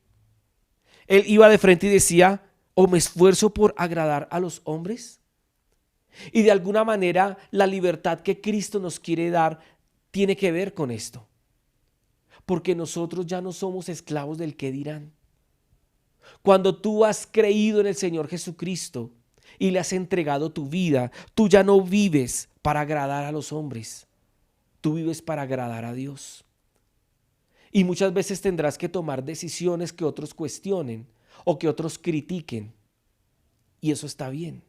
Él iba de frente y decía, ¿o me esfuerzo por agradar a los hombres? Y de alguna manera la libertad que Cristo nos quiere dar tiene que ver con esto. Porque nosotros ya no somos esclavos del qué dirán. Cuando tú has creído en el Señor Jesucristo y le has entregado tu vida, tú ya no vives para agradar a los hombres, tú vives para agradar a Dios. Y muchas veces tendrás que tomar decisiones que otros cuestionen o que otros critiquen. Y eso está bien,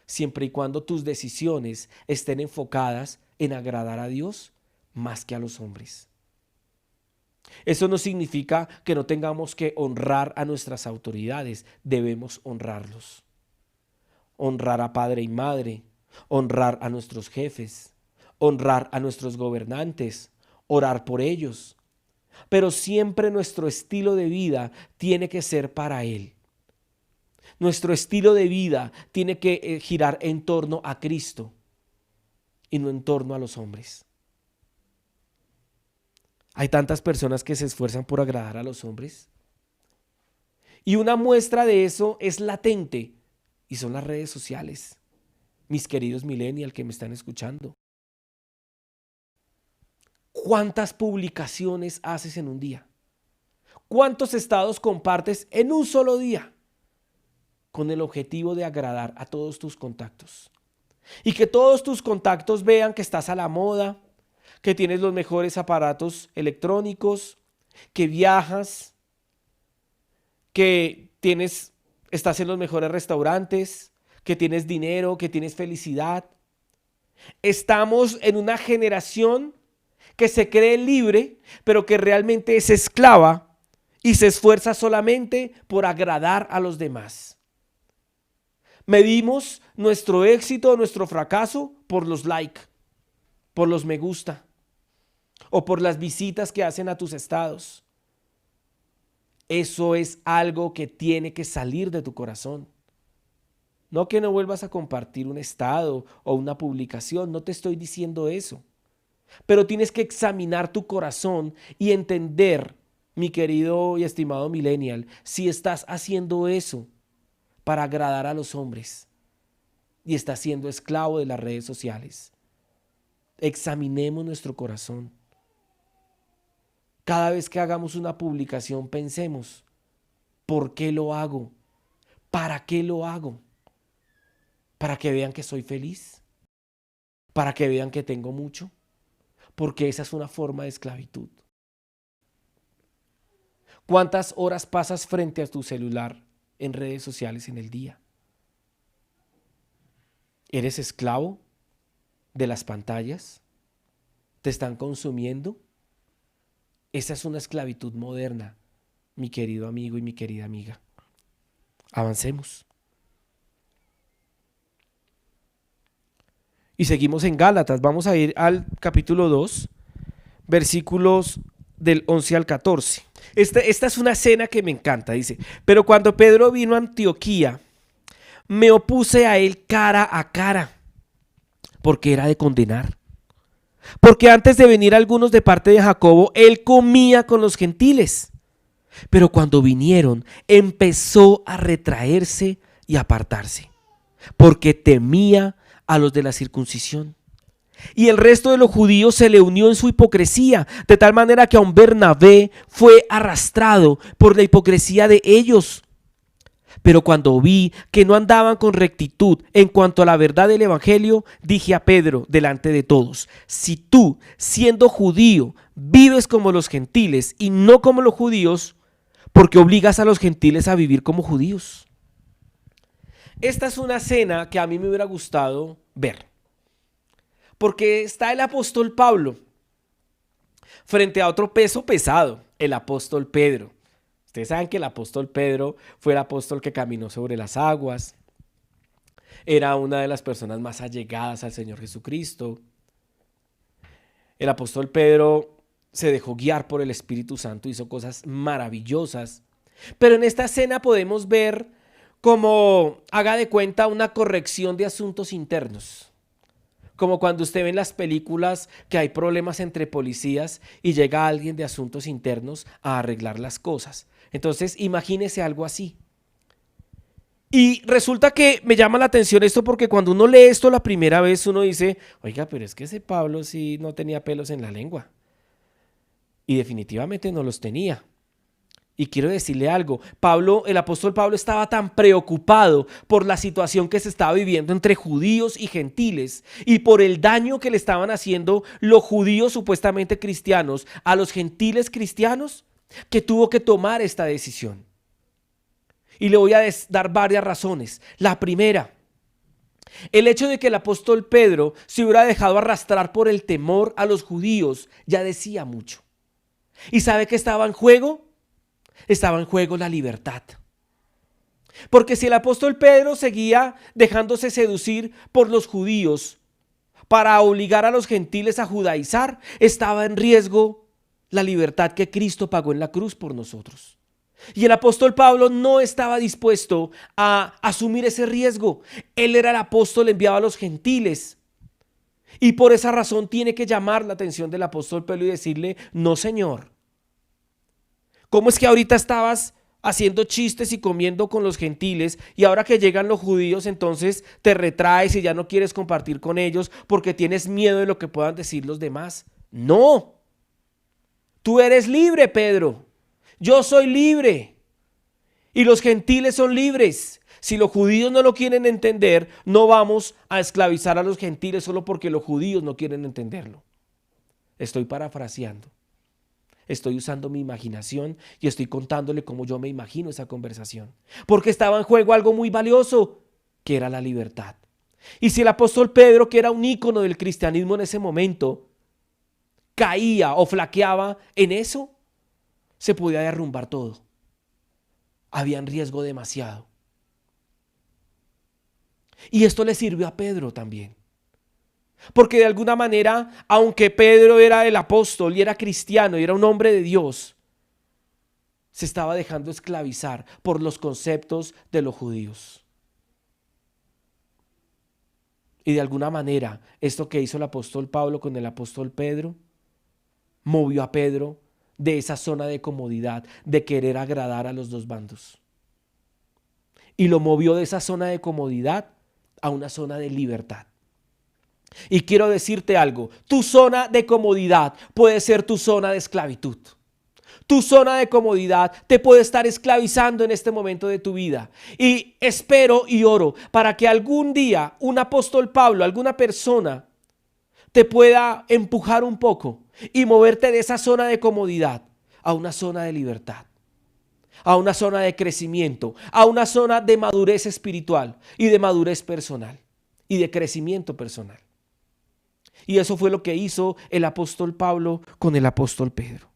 siempre y cuando tus decisiones estén enfocadas en agradar a Dios más que a los hombres. Eso no significa que no tengamos que honrar a nuestras autoridades, debemos honrarlos. Honrar a padre y madre, honrar a nuestros jefes, honrar a nuestros gobernantes, orar por ellos. Pero siempre nuestro estilo de vida tiene que ser para Él. Nuestro estilo de vida tiene que girar en torno a Cristo y no en torno a los hombres. Hay tantas personas que se esfuerzan por agradar a los hombres. Y una muestra de eso es latente y son las redes sociales. Mis queridos millennials que me están escuchando. ¿Cuántas publicaciones haces en un día? ¿Cuántos estados compartes en un solo día? Con el objetivo de agradar a todos tus contactos. Y que todos tus contactos vean que estás a la moda, que tienes los mejores aparatos electrónicos, que viajas, que estás en los mejores restaurantes, que tienes dinero, que tienes felicidad. Estamos en una generación que se cree libre, pero que realmente es esclava y se esfuerza solamente por agradar a los demás. Medimos nuestro éxito o nuestro fracaso por los likes, por los me gusta o por las visitas que hacen a tus estados. Eso es algo que tiene que salir de tu corazón. No que no vuelvas a compartir un estado o una publicación, no te estoy diciendo eso. Pero tienes que examinar tu corazón y entender, mi querido y estimado millennial, si estás haciendo eso para agradar a los hombres y estás siendo esclavo de las redes sociales. Examinemos nuestro corazón. Cada vez que hagamos una publicación, pensemos, ¿por qué lo hago? ¿Para qué lo hago? ¿Para que vean que soy feliz? ¿Para que vean que tengo mucho? Porque esa es una forma de esclavitud. ¿Cuántas horas pasas frente a tu celular en redes sociales en el día? ¿Eres esclavo de las pantallas? ¿Te están consumiendo? Esa es una esclavitud moderna, mi querido amigo y mi querida amiga. Avancemos. Y seguimos en Gálatas. Vamos a ir al capítulo 2, versículos del 11 al 14. Esta es una escena que me encanta. Dice, pero cuando Pedro vino a Antioquía, me opuse a él cara a cara, porque era de condenar. Porque antes de venir algunos de parte de Jacobo, él comía con los gentiles. Pero cuando vinieron, empezó a retraerse y apartarse, porque temía a los de la circuncisión. Y el resto de los judíos se le unió en su hipocresía, de tal manera que aun Bernabé fue arrastrado por la hipocresía de ellos. Pero cuando vi que no andaban con rectitud en cuanto a la verdad del evangelio, dije a Pedro delante de todos: si tú, siendo judío, vives como los gentiles y no como los judíos, ¿por qué obligas a los gentiles a vivir como judíos? Esta es una escena que a mí me hubiera gustado ver, porque está el apóstol Pablo frente a otro peso pesado, el apóstol Pedro. Ustedes saben que el apóstol Pedro fue el apóstol que caminó sobre las aguas, era una de las personas más allegadas al Señor Jesucristo. El apóstol Pedro se dejó guiar por el Espíritu Santo, hizo cosas maravillosas, pero en esta escena podemos ver como, haga de cuenta, una corrección de asuntos internos. Como cuando usted ve en las películas que hay problemas entre policías y llega alguien de asuntos internos a arreglar las cosas. Entonces, imagínese algo así. Y resulta que me llama la atención esto porque cuando uno lee esto la primera vez uno dice, oiga, pero es que ese Pablo sí no tenía pelos en la lengua. Y definitivamente no los tenía. Y quiero decirle algo, el apóstol Pablo estaba tan preocupado por la situación que se estaba viviendo entre judíos y gentiles y por el daño que le estaban haciendo los judíos supuestamente cristianos a los gentiles cristianos, que tuvo que tomar esta decisión. Y le voy a dar varias razones. La primera, el hecho de que el apóstol Pedro se hubiera dejado arrastrar por el temor a los judíos ya decía mucho. ¿Y sabe qué estaba en juego? Estaba en juego la libertad. Porque si el apóstol Pedro seguía dejándose seducir por los judíos para obligar a los gentiles a judaizar, estaba en riesgo la libertad que Cristo pagó en la cruz por nosotros. Y el apóstol Pablo no estaba dispuesto a asumir ese riesgo. Él era el apóstol enviado a los gentiles. Y por esa razón tiene que llamar la atención del apóstol Pedro y decirle, no, Señor. ¿Cómo es que ahorita estabas haciendo chistes y comiendo con los gentiles y ahora que llegan los judíos entonces te retraes y ya no quieres compartir con ellos porque tienes miedo de lo que puedan decir los demás? No. Tú eres libre, Pedro. Yo soy libre. Y los gentiles son libres. Si los judíos no lo quieren entender, no vamos a esclavizar a los gentiles solo porque los judíos no quieren entenderlo. Estoy parafraseando. Estoy usando mi imaginación y estoy contándole cómo yo me imagino esa conversación. Porque estaba en juego algo muy valioso, que era la libertad. Y si el apóstol Pedro, que era un ícono del cristianismo en ese momento, caía o flaqueaba en eso, se podía derrumbar todo. Había en riesgo demasiado. Y esto le sirvió a Pedro también. Porque de alguna manera, aunque Pedro era el apóstol y era cristiano y era un hombre de Dios, se estaba dejando esclavizar por los conceptos de los judíos. Y de alguna manera, esto que hizo el apóstol Pablo con el apóstol Pedro, movió a Pedro de esa zona de comodidad, de querer agradar a los dos bandos. Y lo movió de esa zona de comodidad a una zona de libertad. Y quiero decirte algo, tu zona de comodidad puede ser tu zona de esclavitud. Tu zona de comodidad te puede estar esclavizando en este momento de tu vida. Y espero y oro para que algún día un apóstol Pablo, alguna persona, te pueda empujar un poco y moverte de esa zona de comodidad a una zona de libertad, a una zona de crecimiento, a una zona de madurez espiritual y de madurez personal y de crecimiento personal. Y eso fue lo que hizo el apóstol Pablo con el apóstol Pedro.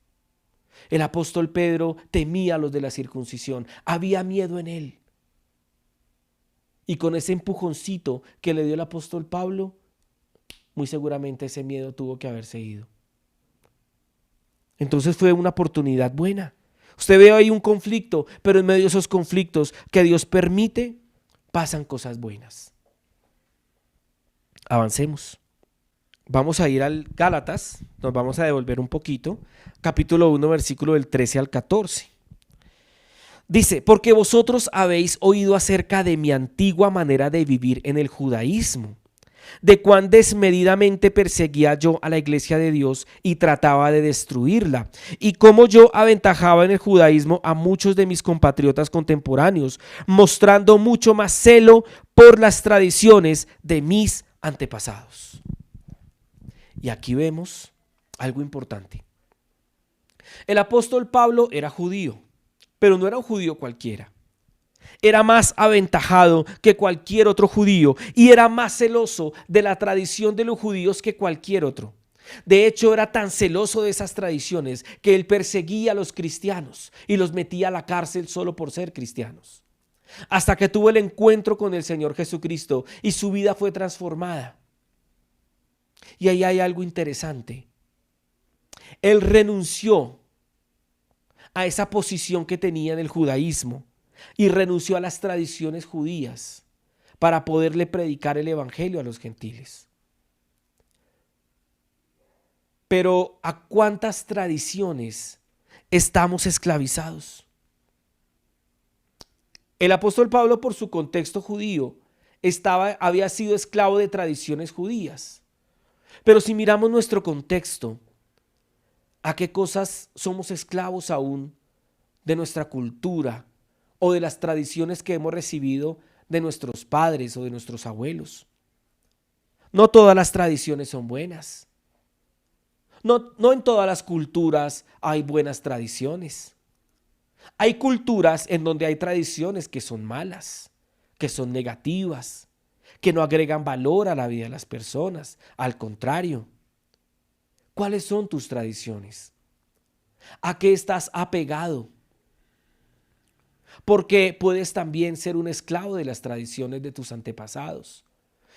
El apóstol Pedro temía a los de la circuncisión, había miedo en él. Y con ese empujoncito que le dio el apóstol Pablo, muy seguramente ese miedo tuvo que haberse ido. Entonces fue una oportunidad buena. Usted ve ahí un conflicto, pero en medio de esos conflictos que Dios permite, pasan cosas buenas. Avancemos. Vamos a ir al Gálatas, nos vamos a devolver un poquito, capítulo 1, versículo del 13 al 14. Dice, porque vosotros habéis oído acerca de mi antigua manera de vivir en el judaísmo, de cuán desmedidamente perseguía yo a la iglesia de Dios y trataba de destruirla, y cómo yo aventajaba en el judaísmo a muchos de mis compatriotas contemporáneos, mostrando mucho más celo por las tradiciones de mis antepasados. Y aquí vemos algo importante. El apóstol Pablo era judío, pero no era un judío cualquiera. Era más aventajado que cualquier otro judío y era más celoso de la tradición de los judíos que cualquier otro. De hecho, era tan celoso de esas tradiciones que él perseguía a los cristianos y los metía a la cárcel solo por ser cristianos. Hasta que tuvo el encuentro con el Señor Jesucristo y su vida fue transformada. Y ahí hay algo interesante. Él renunció a esa posición que tenía en el judaísmo y renunció a las tradiciones judías para poderle predicar el evangelio a los gentiles. Pero ¿a cuántas tradiciones estamos esclavizados? El apóstol Pablo, por su contexto judío, había sido esclavo de tradiciones judías. Pero si miramos nuestro contexto, ¿a qué cosas somos esclavos aún de nuestra cultura o de las tradiciones que hemos recibido de nuestros padres o de nuestros abuelos? No todas las tradiciones son buenas. No en todas las culturas hay buenas tradiciones. Hay culturas en donde hay tradiciones que son malas, que son negativas, que no agregan valor a la vida de las personas. Al contrario, ¿cuáles son tus tradiciones? ¿A qué estás apegado? Porque puedes también ser un esclavo de las tradiciones de tus antepasados.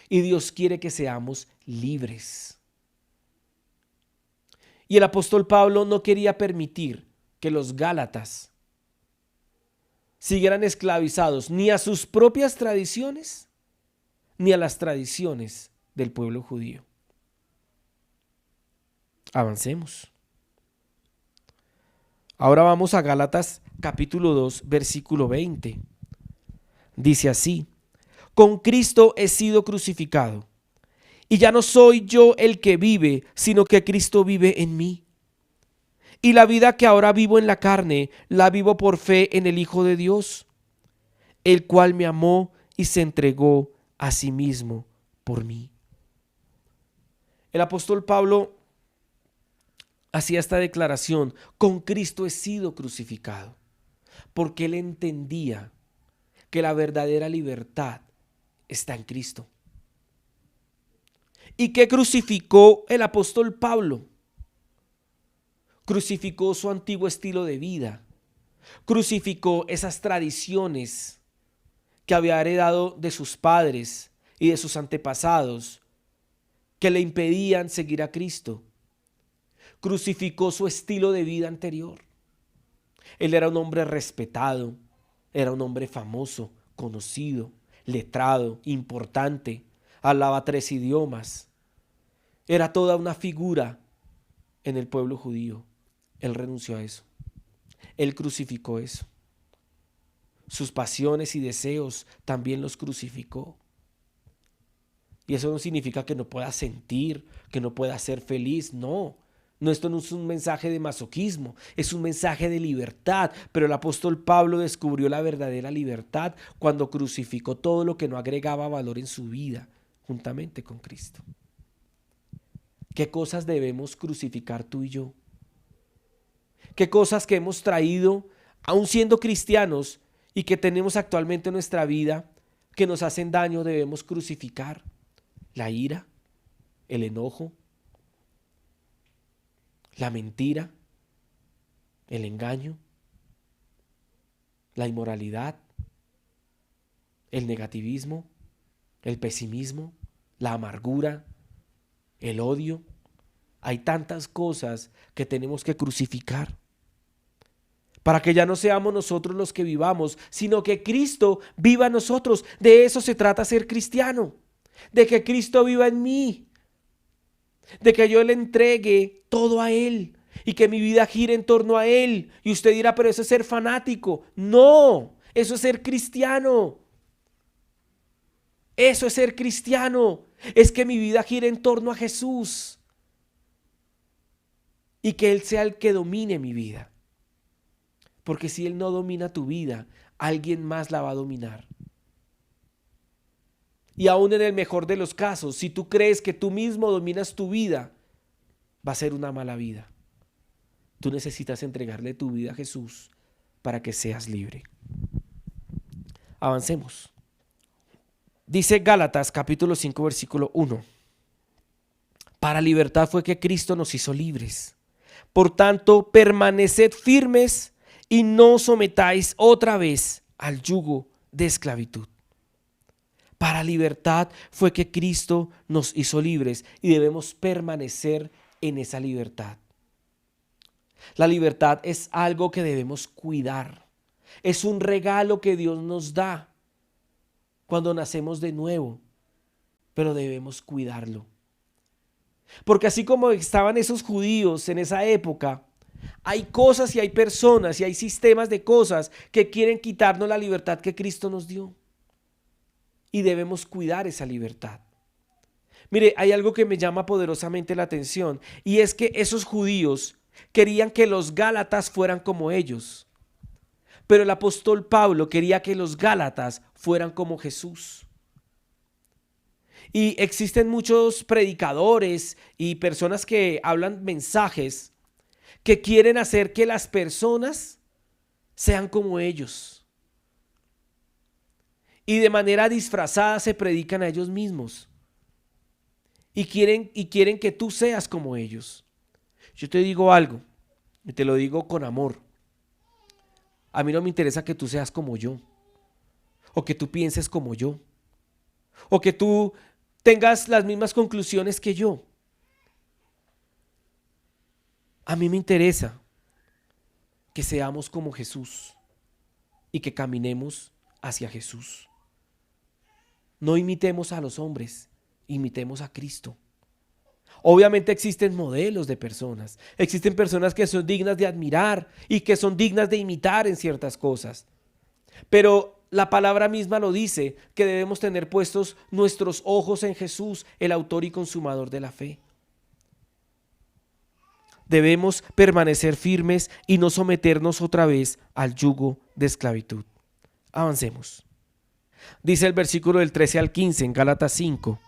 Y Dios quiere que seamos libres. Y el apóstol Pablo no quería permitir que los gálatas siguieran esclavizados ni a sus propias tradiciones, ni a las tradiciones del pueblo judío. Avancemos. Ahora vamos a Gálatas capítulo 2, versículo 20. Dice así: con Cristo he sido crucificado, y ya no soy yo el que vive, sino que Cristo vive en mí. Y la vida que ahora vivo en la carne, la vivo por fe en el Hijo de Dios, el cual me amó y se entregó a sí mismo por mí. El apóstol Pablo hacía esta declaración: con Cristo he sido crucificado, porque él entendía que la verdadera libertad está en Cristo. ¿Y qué crucificó el apóstol Pablo? crucificó su antiguo estilo de vida, crucificó esas tradiciones que había heredado de sus padres y de sus antepasados que le impedían seguir a Cristo. Crucificó su estilo de vida anterior. Él era un hombre respetado, era un hombre famoso, conocido, letrado, importante, hablaba 3 idiomas. Era toda una figura en el pueblo judío. Él renunció a eso. Él crucificó eso. Sus pasiones y deseos también los crucificó. Y eso no significa que no pueda sentir, que no pueda ser feliz, no. No, esto no es un mensaje de masoquismo, es un mensaje de libertad. Pero el apóstol Pablo descubrió la verdadera libertad cuando crucificó todo lo que no agregaba valor en su vida, juntamente con Cristo. ¿Qué cosas debemos crucificar tú y yo? ¿Qué cosas que hemos traído, aun siendo cristianos, y que tenemos actualmente en nuestra vida, que nos hacen daño, debemos crucificar? La ira, el enojo, la mentira, el engaño, la inmoralidad, el negativismo, el pesimismo, la amargura, el odio. Hay tantas cosas que tenemos que crucificar para que ya no seamos nosotros los que vivamos, sino que Cristo viva en nosotros. De eso se trata ser cristiano, de que Cristo viva en mí, de que yo le entregue todo a Él y que mi vida gire en torno a Él. Y usted dirá, pero eso es ser fanático. No, eso es ser cristiano. Eso es ser cristiano. Es que mi vida gire en torno a Jesús y que Él sea el que domine mi vida. Porque si Él no domina tu vida, alguien más la va a dominar. Y aún en el mejor de los casos, si tú crees que tú mismo dominas tu vida, va a ser una mala vida. Tú necesitas entregarle tu vida a Jesús para que seas libre. Avancemos. Dice Gálatas capítulo 5 versículo 1. Para libertad fue que Cristo nos hizo libres. Por tanto, permaneced firmes y no sometáis otra vez al yugo de esclavitud. Para libertad fue que Cristo nos hizo libres y debemos permanecer en esa libertad. La libertad es algo que debemos cuidar. Es un regalo que Dios nos da cuando nacemos de nuevo, pero debemos cuidarlo. Porque así como estaban esos judíos en esa época, hay cosas y hay personas y hay sistemas de cosas que quieren quitarnos la libertad que Cristo nos dio. Y debemos cuidar esa libertad. Mire, hay algo que me llama poderosamente la atención, y es que esos judíos querían que los gálatas fueran como ellos. Pero el apóstol Pablo quería que los gálatas fueran como Jesús. Y existen muchos predicadores y personas que hablan mensajes que quieren hacer que las personas sean como ellos. Y de manera disfrazada se predican a ellos mismos. Y quieren que tú seas como ellos. Yo te digo algo, y te lo digo con amor. A mí no me interesa que tú seas como yo, o que tú pienses como yo, o que tú tengas las mismas conclusiones que yo. A mí me interesa que seamos como Jesús y que caminemos hacia Jesús. No imitemos a los hombres, imitemos a Cristo. Obviamente existen modelos de personas, existen personas que son dignas de admirar y que son dignas de imitar en ciertas cosas. Pero la palabra misma lo dice, que debemos tener puestos nuestros ojos en Jesús, el autor y consumador de la fe. Debemos permanecer firmes y no someternos otra vez al yugo de esclavitud. Avancemos. Dice el versículo del 13 al 15 en Gálatas 5.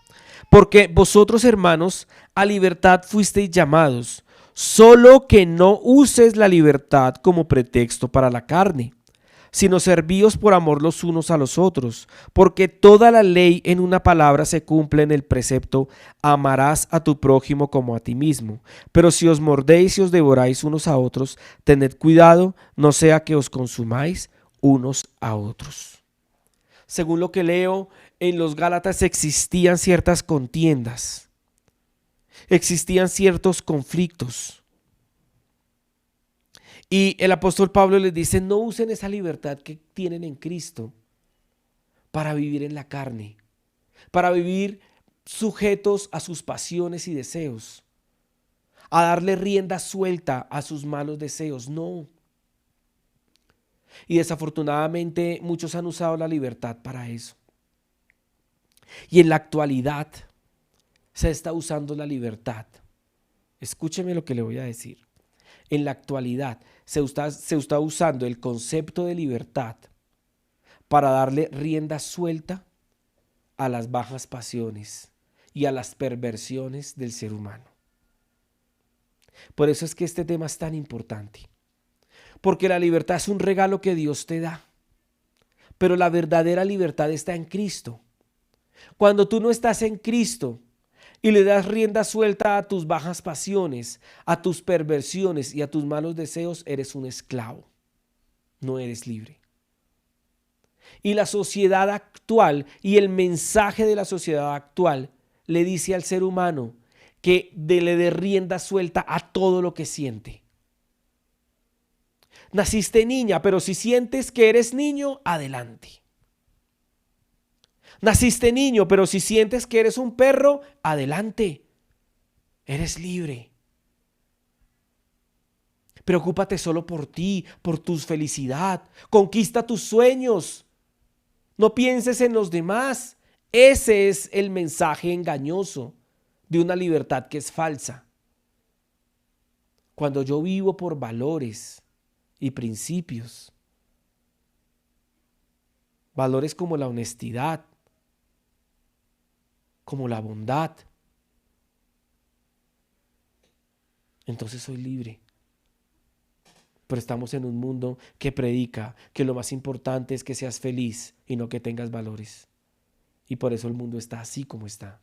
Porque vosotros, hermanos, a libertad fuisteis llamados, solo que no uses la libertad como pretexto para la carne, sino servíos por amor los unos a los otros, porque toda la ley en una palabra se cumple en el precepto: amarás a tu prójimo como a ti mismo. Pero si os mordéis y os devoráis unos a otros, tened cuidado, no sea que os consumáis unos a otros. Según lo que leo, en los Gálatas existían ciertas contiendas, existían ciertos conflictos. Y el apóstol Pablo les dice: no usen esa libertad que tienen en Cristo para vivir en la carne, para vivir sujetos a sus pasiones y deseos, a darle rienda suelta a sus malos deseos. No. Y desafortunadamente muchos han usado la libertad para eso. Y en la actualidad se está usando la libertad. Escúcheme lo que le voy a decir. En la actualidad se está usando el concepto de libertad para darle rienda suelta a las bajas pasiones y a las perversiones del ser humano. Por eso es que este tema es tan importante. Porque la libertad es un regalo que Dios te da. Pero la verdadera libertad está en Cristo. Cuando tú no estás en Cristo y le das rienda suelta a tus bajas pasiones, a tus perversiones y a tus malos deseos, eres un esclavo. No eres libre. Y la sociedad actual y el mensaje de la sociedad actual le dice al ser humano que le dé rienda suelta a todo lo que siente. Naciste niña, pero si sientes que eres niño, adelante. Naciste niño, pero si sientes que eres un perro, adelante. Eres libre. Preocúpate solo por ti, por tu felicidad. Conquista tus sueños. No pienses en los demás. Ese es el mensaje engañoso de una libertad que es falsa. Cuando yo vivo por valores y principios, valores como la honestidad, como la bondad, entonces soy libre. Pero estamos en un mundo que predica que lo más importante es que seas feliz y no que tengas valores. Y por eso el mundo está así como está.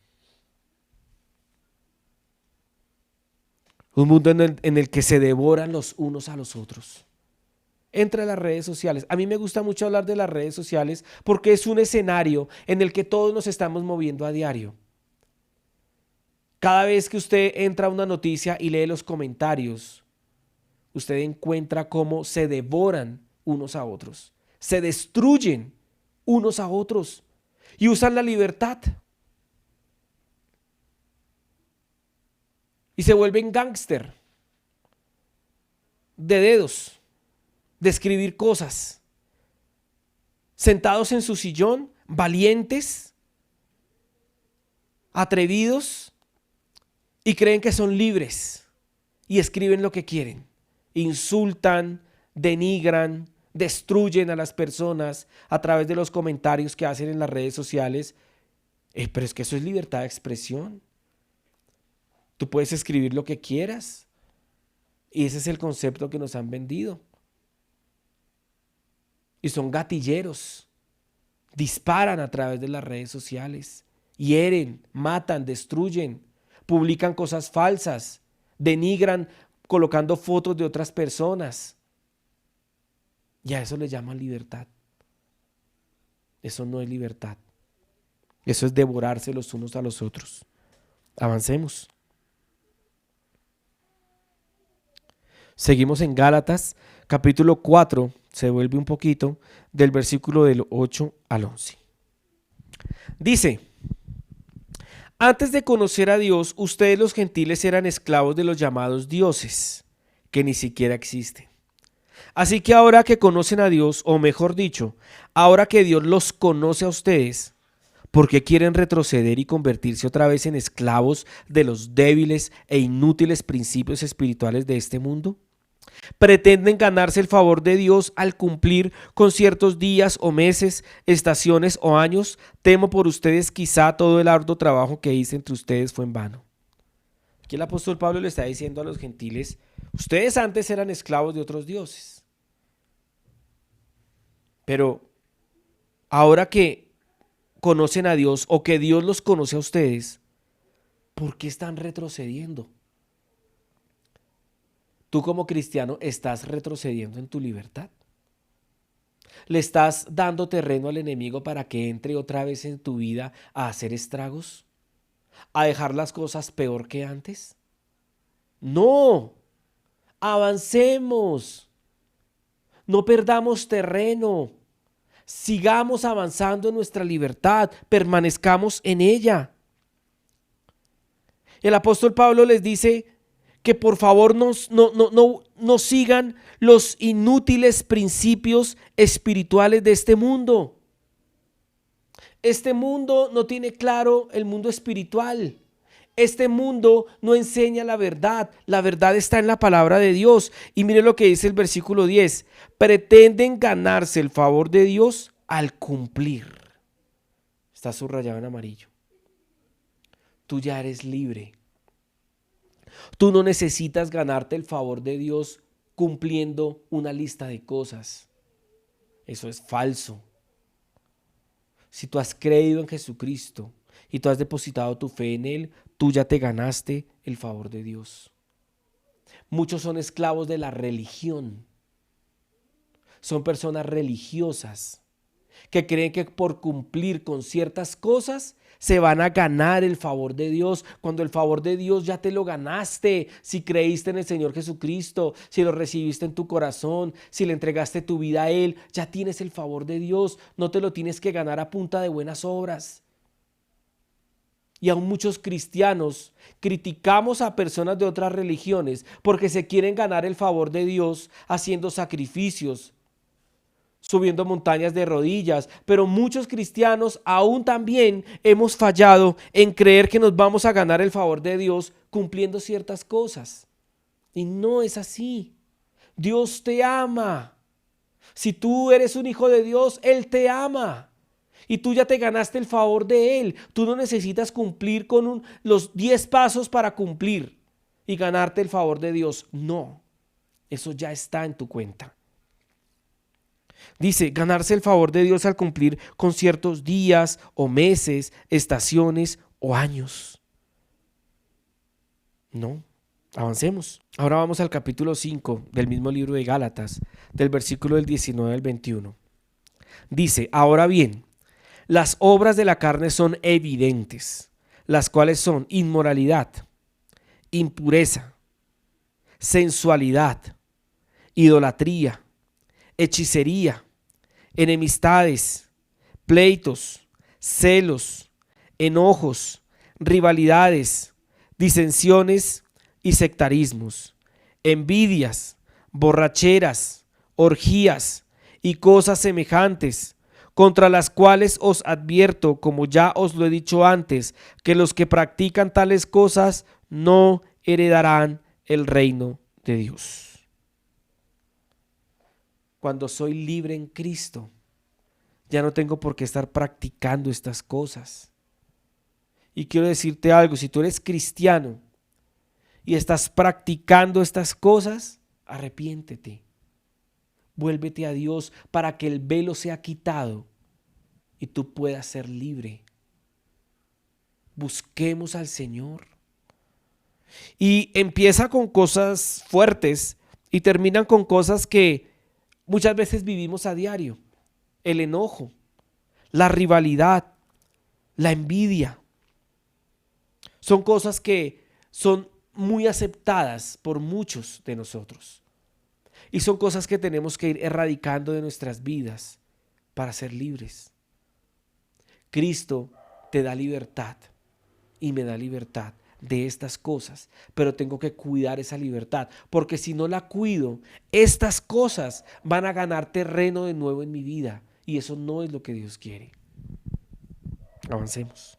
Un mundo en el que se devoran los unos a los otros. Entre las redes sociales. A mí me gusta mucho hablar de las redes sociales porque es un escenario en el que todos nos estamos moviendo a diario. Cada vez que usted entra a una noticia y lee los comentarios, usted encuentra cómo se devoran unos a otros, se destruyen unos a otros y usan la libertad. Y se vuelven gángster de dedos, de escribir cosas, sentados en su sillón, valientes, atrevidos, y creen que son libres y escriben lo que quieren. Insultan, denigran, destruyen a las personas a través de los comentarios que hacen en las redes sociales. Pero es que eso es libertad de expresión. Tú puedes escribir lo que quieras. Y ese es el concepto que nos han vendido. Y son gatilleros. Disparan a través de las redes sociales. Hieren, matan, destruyen. Publican cosas falsas. Denigran colocando fotos de otras personas. Y a eso le llaman libertad. Eso no es libertad. Eso es devorarse los unos a los otros. Avancemos. Seguimos en Gálatas, capítulo 4, se vuelve un poquito, del versículo del 8 al 11. Dice: antes de conocer a Dios, ustedes los gentiles eran esclavos de los llamados dioses, que ni siquiera existen. Así que ahora que conocen a Dios, o mejor dicho, ahora que Dios los conoce a ustedes, ¿por qué quieren retroceder y convertirse otra vez en esclavos de los débiles e inútiles principios espirituales de este mundo? ¿Pretenden ganarse el favor de Dios al cumplir con ciertos días o meses, estaciones o años? Temo por ustedes, quizá todo el arduo trabajo que hice entre ustedes fue en vano. Aquí el apóstol Pablo le está diciendo a los gentiles: ustedes antes eran esclavos de otros dioses. Pero ahora que conocen a Dios o que Dios los conoce a ustedes, ¿por qué están retrocediendo? Tú como cristiano estás retrocediendo en tu libertad. ¿Le estás dando terreno al enemigo para que entre otra vez en tu vida a hacer estragos? ¿A dejar las cosas peor que antes? No, avancemos, no perdamos terreno, sigamos avanzando en nuestra libertad, permanezcamos en ella. El apóstol Pablo les dice que por favor no sigan los inútiles principios espirituales de este mundo. Este mundo no tiene claro el mundo espiritual. Este mundo no enseña la verdad está en la palabra de Dios. Y mire lo que dice el versículo 10, pretenden ganarse el favor de Dios al cumplir. Está subrayado en amarillo. Tú ya eres libre. Tú no necesitas ganarte el favor de Dios cumpliendo una lista de cosas. Eso es falso. Si tú has creído en Jesucristo y tú has depositado tu fe en Él, tú ya te ganaste el favor de Dios. Muchos son esclavos de la religión. Son personas religiosas que creen que por cumplir con ciertas cosas se van a ganar el favor de Dios, cuando el favor de Dios ya te lo ganaste. Si creíste en el Señor Jesucristo, si lo recibiste en tu corazón, si le entregaste tu vida a Él, ya tienes el favor de Dios. No te lo tienes que ganar a punta de buenas obras. Y aún muchos cristianos criticamos a personas de otras religiones porque se quieren ganar el favor de Dios haciendo sacrificios, subiendo montañas de rodillas, pero muchos cristianos aún también hemos fallado en creer que nos vamos a ganar el favor de Dios cumpliendo ciertas cosas. Y no es así. Dios te ama. Si tú eres un hijo de Dios, Él te ama. Y tú ya te ganaste el favor de Él. Tú no necesitas cumplir con los 10 pasos para cumplir y ganarte el favor de Dios. No, eso ya está en tu cuenta. Dice, ganarse el favor de Dios al cumplir con ciertos días o meses, estaciones o años. No, avancemos. Ahora vamos al capítulo 5 del mismo libro de Gálatas, del versículo del 19 al 21. Dice, ahora bien, las obras de la carne son evidentes, las cuales son inmoralidad, impureza, sensualidad, idolatría, hechicería, enemistades, pleitos, celos, enojos, rivalidades, disensiones y sectarismos, envidias, borracheras, orgías y cosas semejantes, contra las cuales os advierto, como ya os lo he dicho antes, que los que practican tales cosas no heredarán el reino de Dios. Cuando soy libre en Cristo, ya no tengo por qué estar practicando estas cosas. Y quiero decirte algo, si tú eres cristiano y estás practicando estas cosas, arrepiéntete. Vuélvete a Dios para que el velo sea quitado y tú puedas ser libre. Busquemos al Señor. Y empieza con cosas fuertes y terminan con cosas que muchas veces vivimos a diario. El enojo, la rivalidad, la envidia. Son cosas que son muy aceptadas por muchos de nosotros. Y son cosas que tenemos que ir erradicando de nuestras vidas para ser libres. Cristo te da libertad y me da libertad de estas cosas, pero tengo que cuidar esa libertad, porque si no la cuido, estas cosas van a ganar terreno de nuevo en mi vida y eso no es lo que Dios quiere. Avancemos.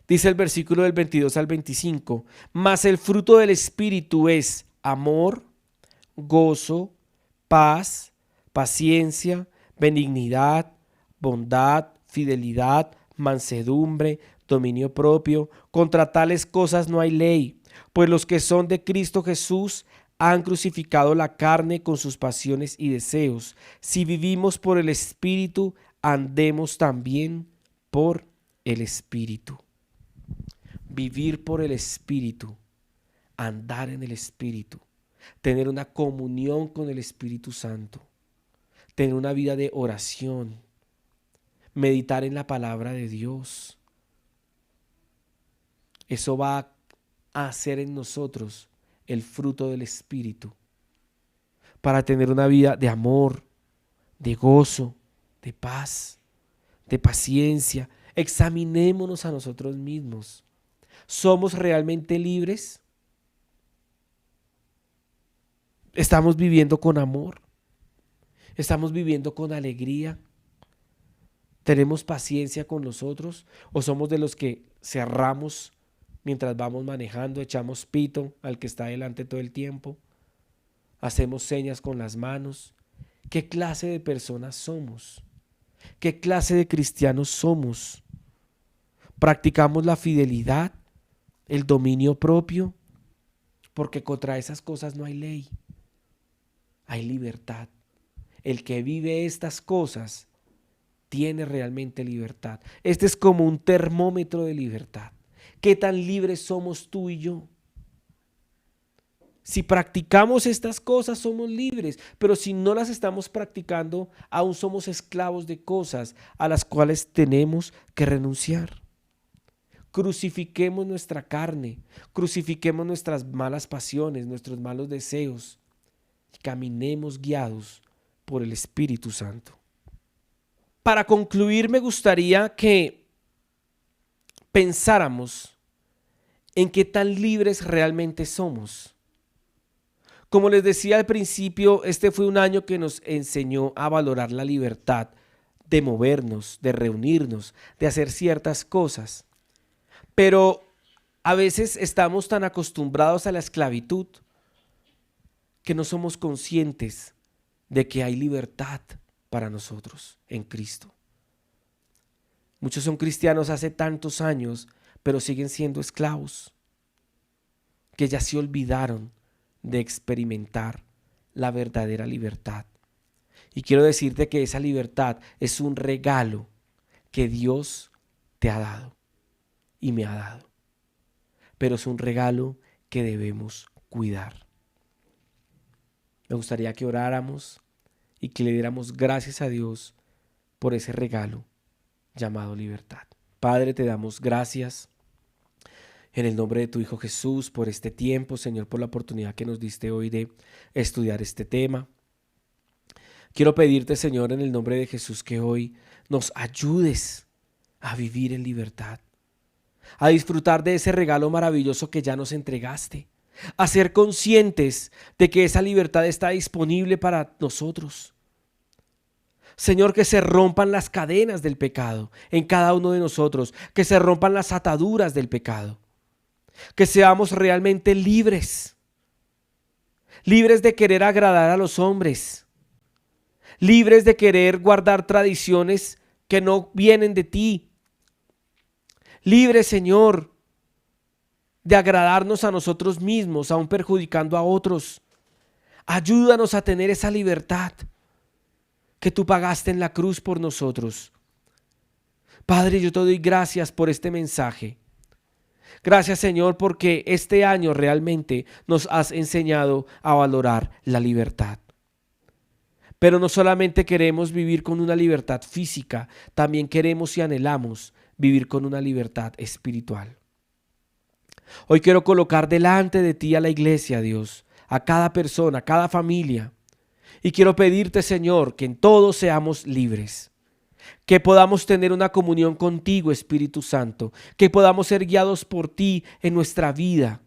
Dice el versículo del 22 al 25, mas el fruto del Espíritu es amor, gozo, paz, paciencia, benignidad, bondad, fidelidad, mansedumbre, dominio propio. Contra tales cosas no hay ley, pues los que son de Cristo Jesús han crucificado la carne con sus pasiones y deseos. Si vivimos por el Espíritu, andemos también por el Espíritu. Vivir por el Espíritu, andar en el Espíritu, tener una comunión con el Espíritu Santo, tener una vida de oración, meditar en la palabra de Dios. Eso va a hacer en nosotros el fruto del Espíritu para tener una vida de amor, de gozo, de paz, de paciencia. Examinémonos a nosotros mismos. ¿Somos realmente libres? ¿Estamos viviendo con amor? ¿Estamos viviendo con alegría? ¿Tenemos paciencia con los otros? ¿O somos de los que cerramos mientras vamos manejando, echamos pito al que está delante todo el tiempo? ¿Hacemos señas con las manos? ¿Qué clase de personas somos? ¿Qué clase de cristianos somos? ¿Practicamos la fidelidad, el dominio propio? Porque contra esas cosas no hay ley, hay libertad. El que vive estas cosas tiene realmente libertad. Este es como un termómetro de libertad. ¿Qué tan libres somos tú y yo? Si practicamos estas cosas somos libres, pero si no las estamos practicando, aún somos esclavos de cosas a las cuales tenemos que renunciar. Crucifiquemos nuestra carne, crucifiquemos nuestras malas pasiones, nuestros malos deseos y caminemos guiados por el Espíritu Santo. Para concluir, me gustaría que pensáramos en qué tan libres realmente somos. Como les decía al principio, este fue un año que nos enseñó a valorar la libertad de movernos, de reunirnos, de hacer ciertas cosas. Pero a veces estamos tan acostumbrados a la esclavitud que no somos conscientes de que hay libertad para nosotros en Cristo. Muchos son cristianos hace tantos años, pero siguen siendo esclavos, que ya se olvidaron de experimentar la verdadera libertad. Y quiero decirte que esa libertad es un regalo que Dios te ha dado y me ha dado, pero es un regalo que debemos cuidar. Me gustaría que oráramos y que le diéramos gracias a Dios por ese regalo llamado libertad. Padre, te damos gracias en el nombre de tu Hijo Jesús por este tiempo, Señor, por la oportunidad que nos diste hoy de estudiar este tema. Quiero pedirte, Señor, en el nombre de Jesús, que hoy nos ayudes a vivir en libertad, a disfrutar de ese regalo maravilloso que ya nos entregaste, a ser conscientes de que esa libertad está disponible para nosotros. Señor, que se rompan las cadenas del pecado en cada uno de nosotros, que se rompan las ataduras del pecado, que seamos realmente libres, libres de querer agradar a los hombres, libres de querer guardar tradiciones que no vienen de ti, libres, Señor, de agradarnos a nosotros mismos, aún perjudicando a otros. Ayúdanos a tener esa libertad que tú pagaste en la cruz por nosotros. Padre, yo te doy gracias por este mensaje. Gracias, Señor, porque este año realmente nos has enseñado a valorar la libertad. Pero no solamente queremos vivir con una libertad física, también queremos y anhelamos vivir con una libertad espiritual. Hoy quiero colocar delante de ti a la iglesia, Dios, a cada persona, a cada familia. Y quiero pedirte, Señor, que en todos seamos libres, que podamos tener una comunión contigo, Espíritu Santo, que podamos ser guiados por ti en nuestra vida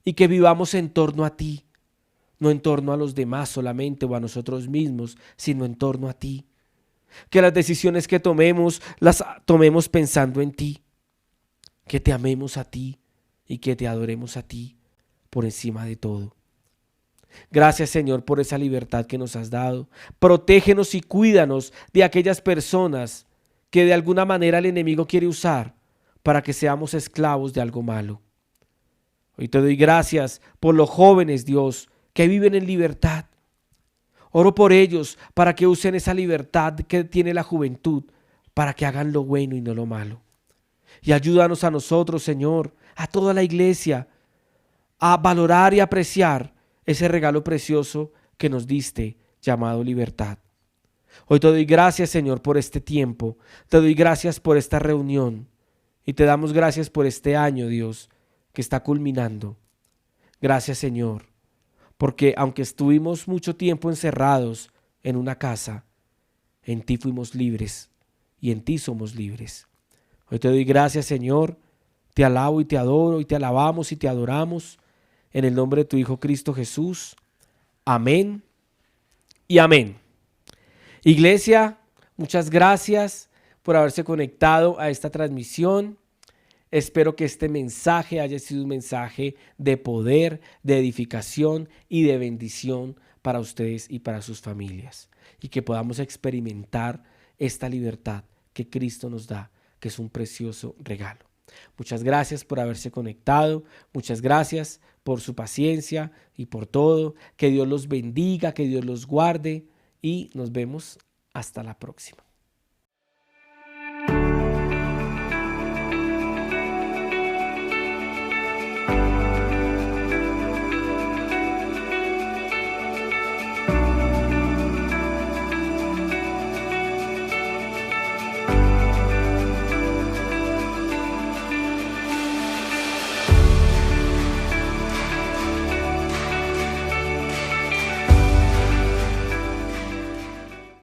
y que vivamos en torno a ti, no en torno a los demás solamente o a nosotros mismos, sino en torno a ti. Que las decisiones que tomemos, las tomemos pensando en ti, que te amemos a ti y que te adoremos a ti por encima de todo. Gracias, Señor, por esa libertad que nos has dado. Protégenos y cuídanos de aquellas personas que de alguna manera el enemigo quiere usar para que seamos esclavos de algo malo. Hoy te doy gracias por los jóvenes, Dios, que viven en libertad. Oro por ellos para que usen esa libertad que tiene la juventud para que hagan lo bueno y no lo malo. Y ayúdanos a nosotros, Señor, a toda la iglesia, a valorar y apreciar ese regalo precioso que nos diste llamado libertad. Hoy te doy gracias, Señor, por este tiempo. Te doy gracias por esta reunión. Y te damos gracias por este año, Dios, que está culminando. Gracias, Señor, porque aunque estuvimos mucho tiempo encerrados en una casa, en ti fuimos libres y en ti somos libres. Hoy te doy gracias, Señor. Te alabo y te adoro y te alabamos y te adoramos en el nombre de tu Hijo Cristo Jesús. Amén y amén. Iglesia, muchas gracias por haberse conectado a esta transmisión. Espero que este mensaje haya sido un mensaje de poder, de edificación y de bendición para ustedes y para sus familias. Y que podamos experimentar esta libertad que Cristo nos da, que es un precioso regalo. Muchas gracias por haberse conectado. Muchas gracias por su paciencia y por todo. Que Dios los bendiga, que Dios los guarde y nos vemos hasta la próxima.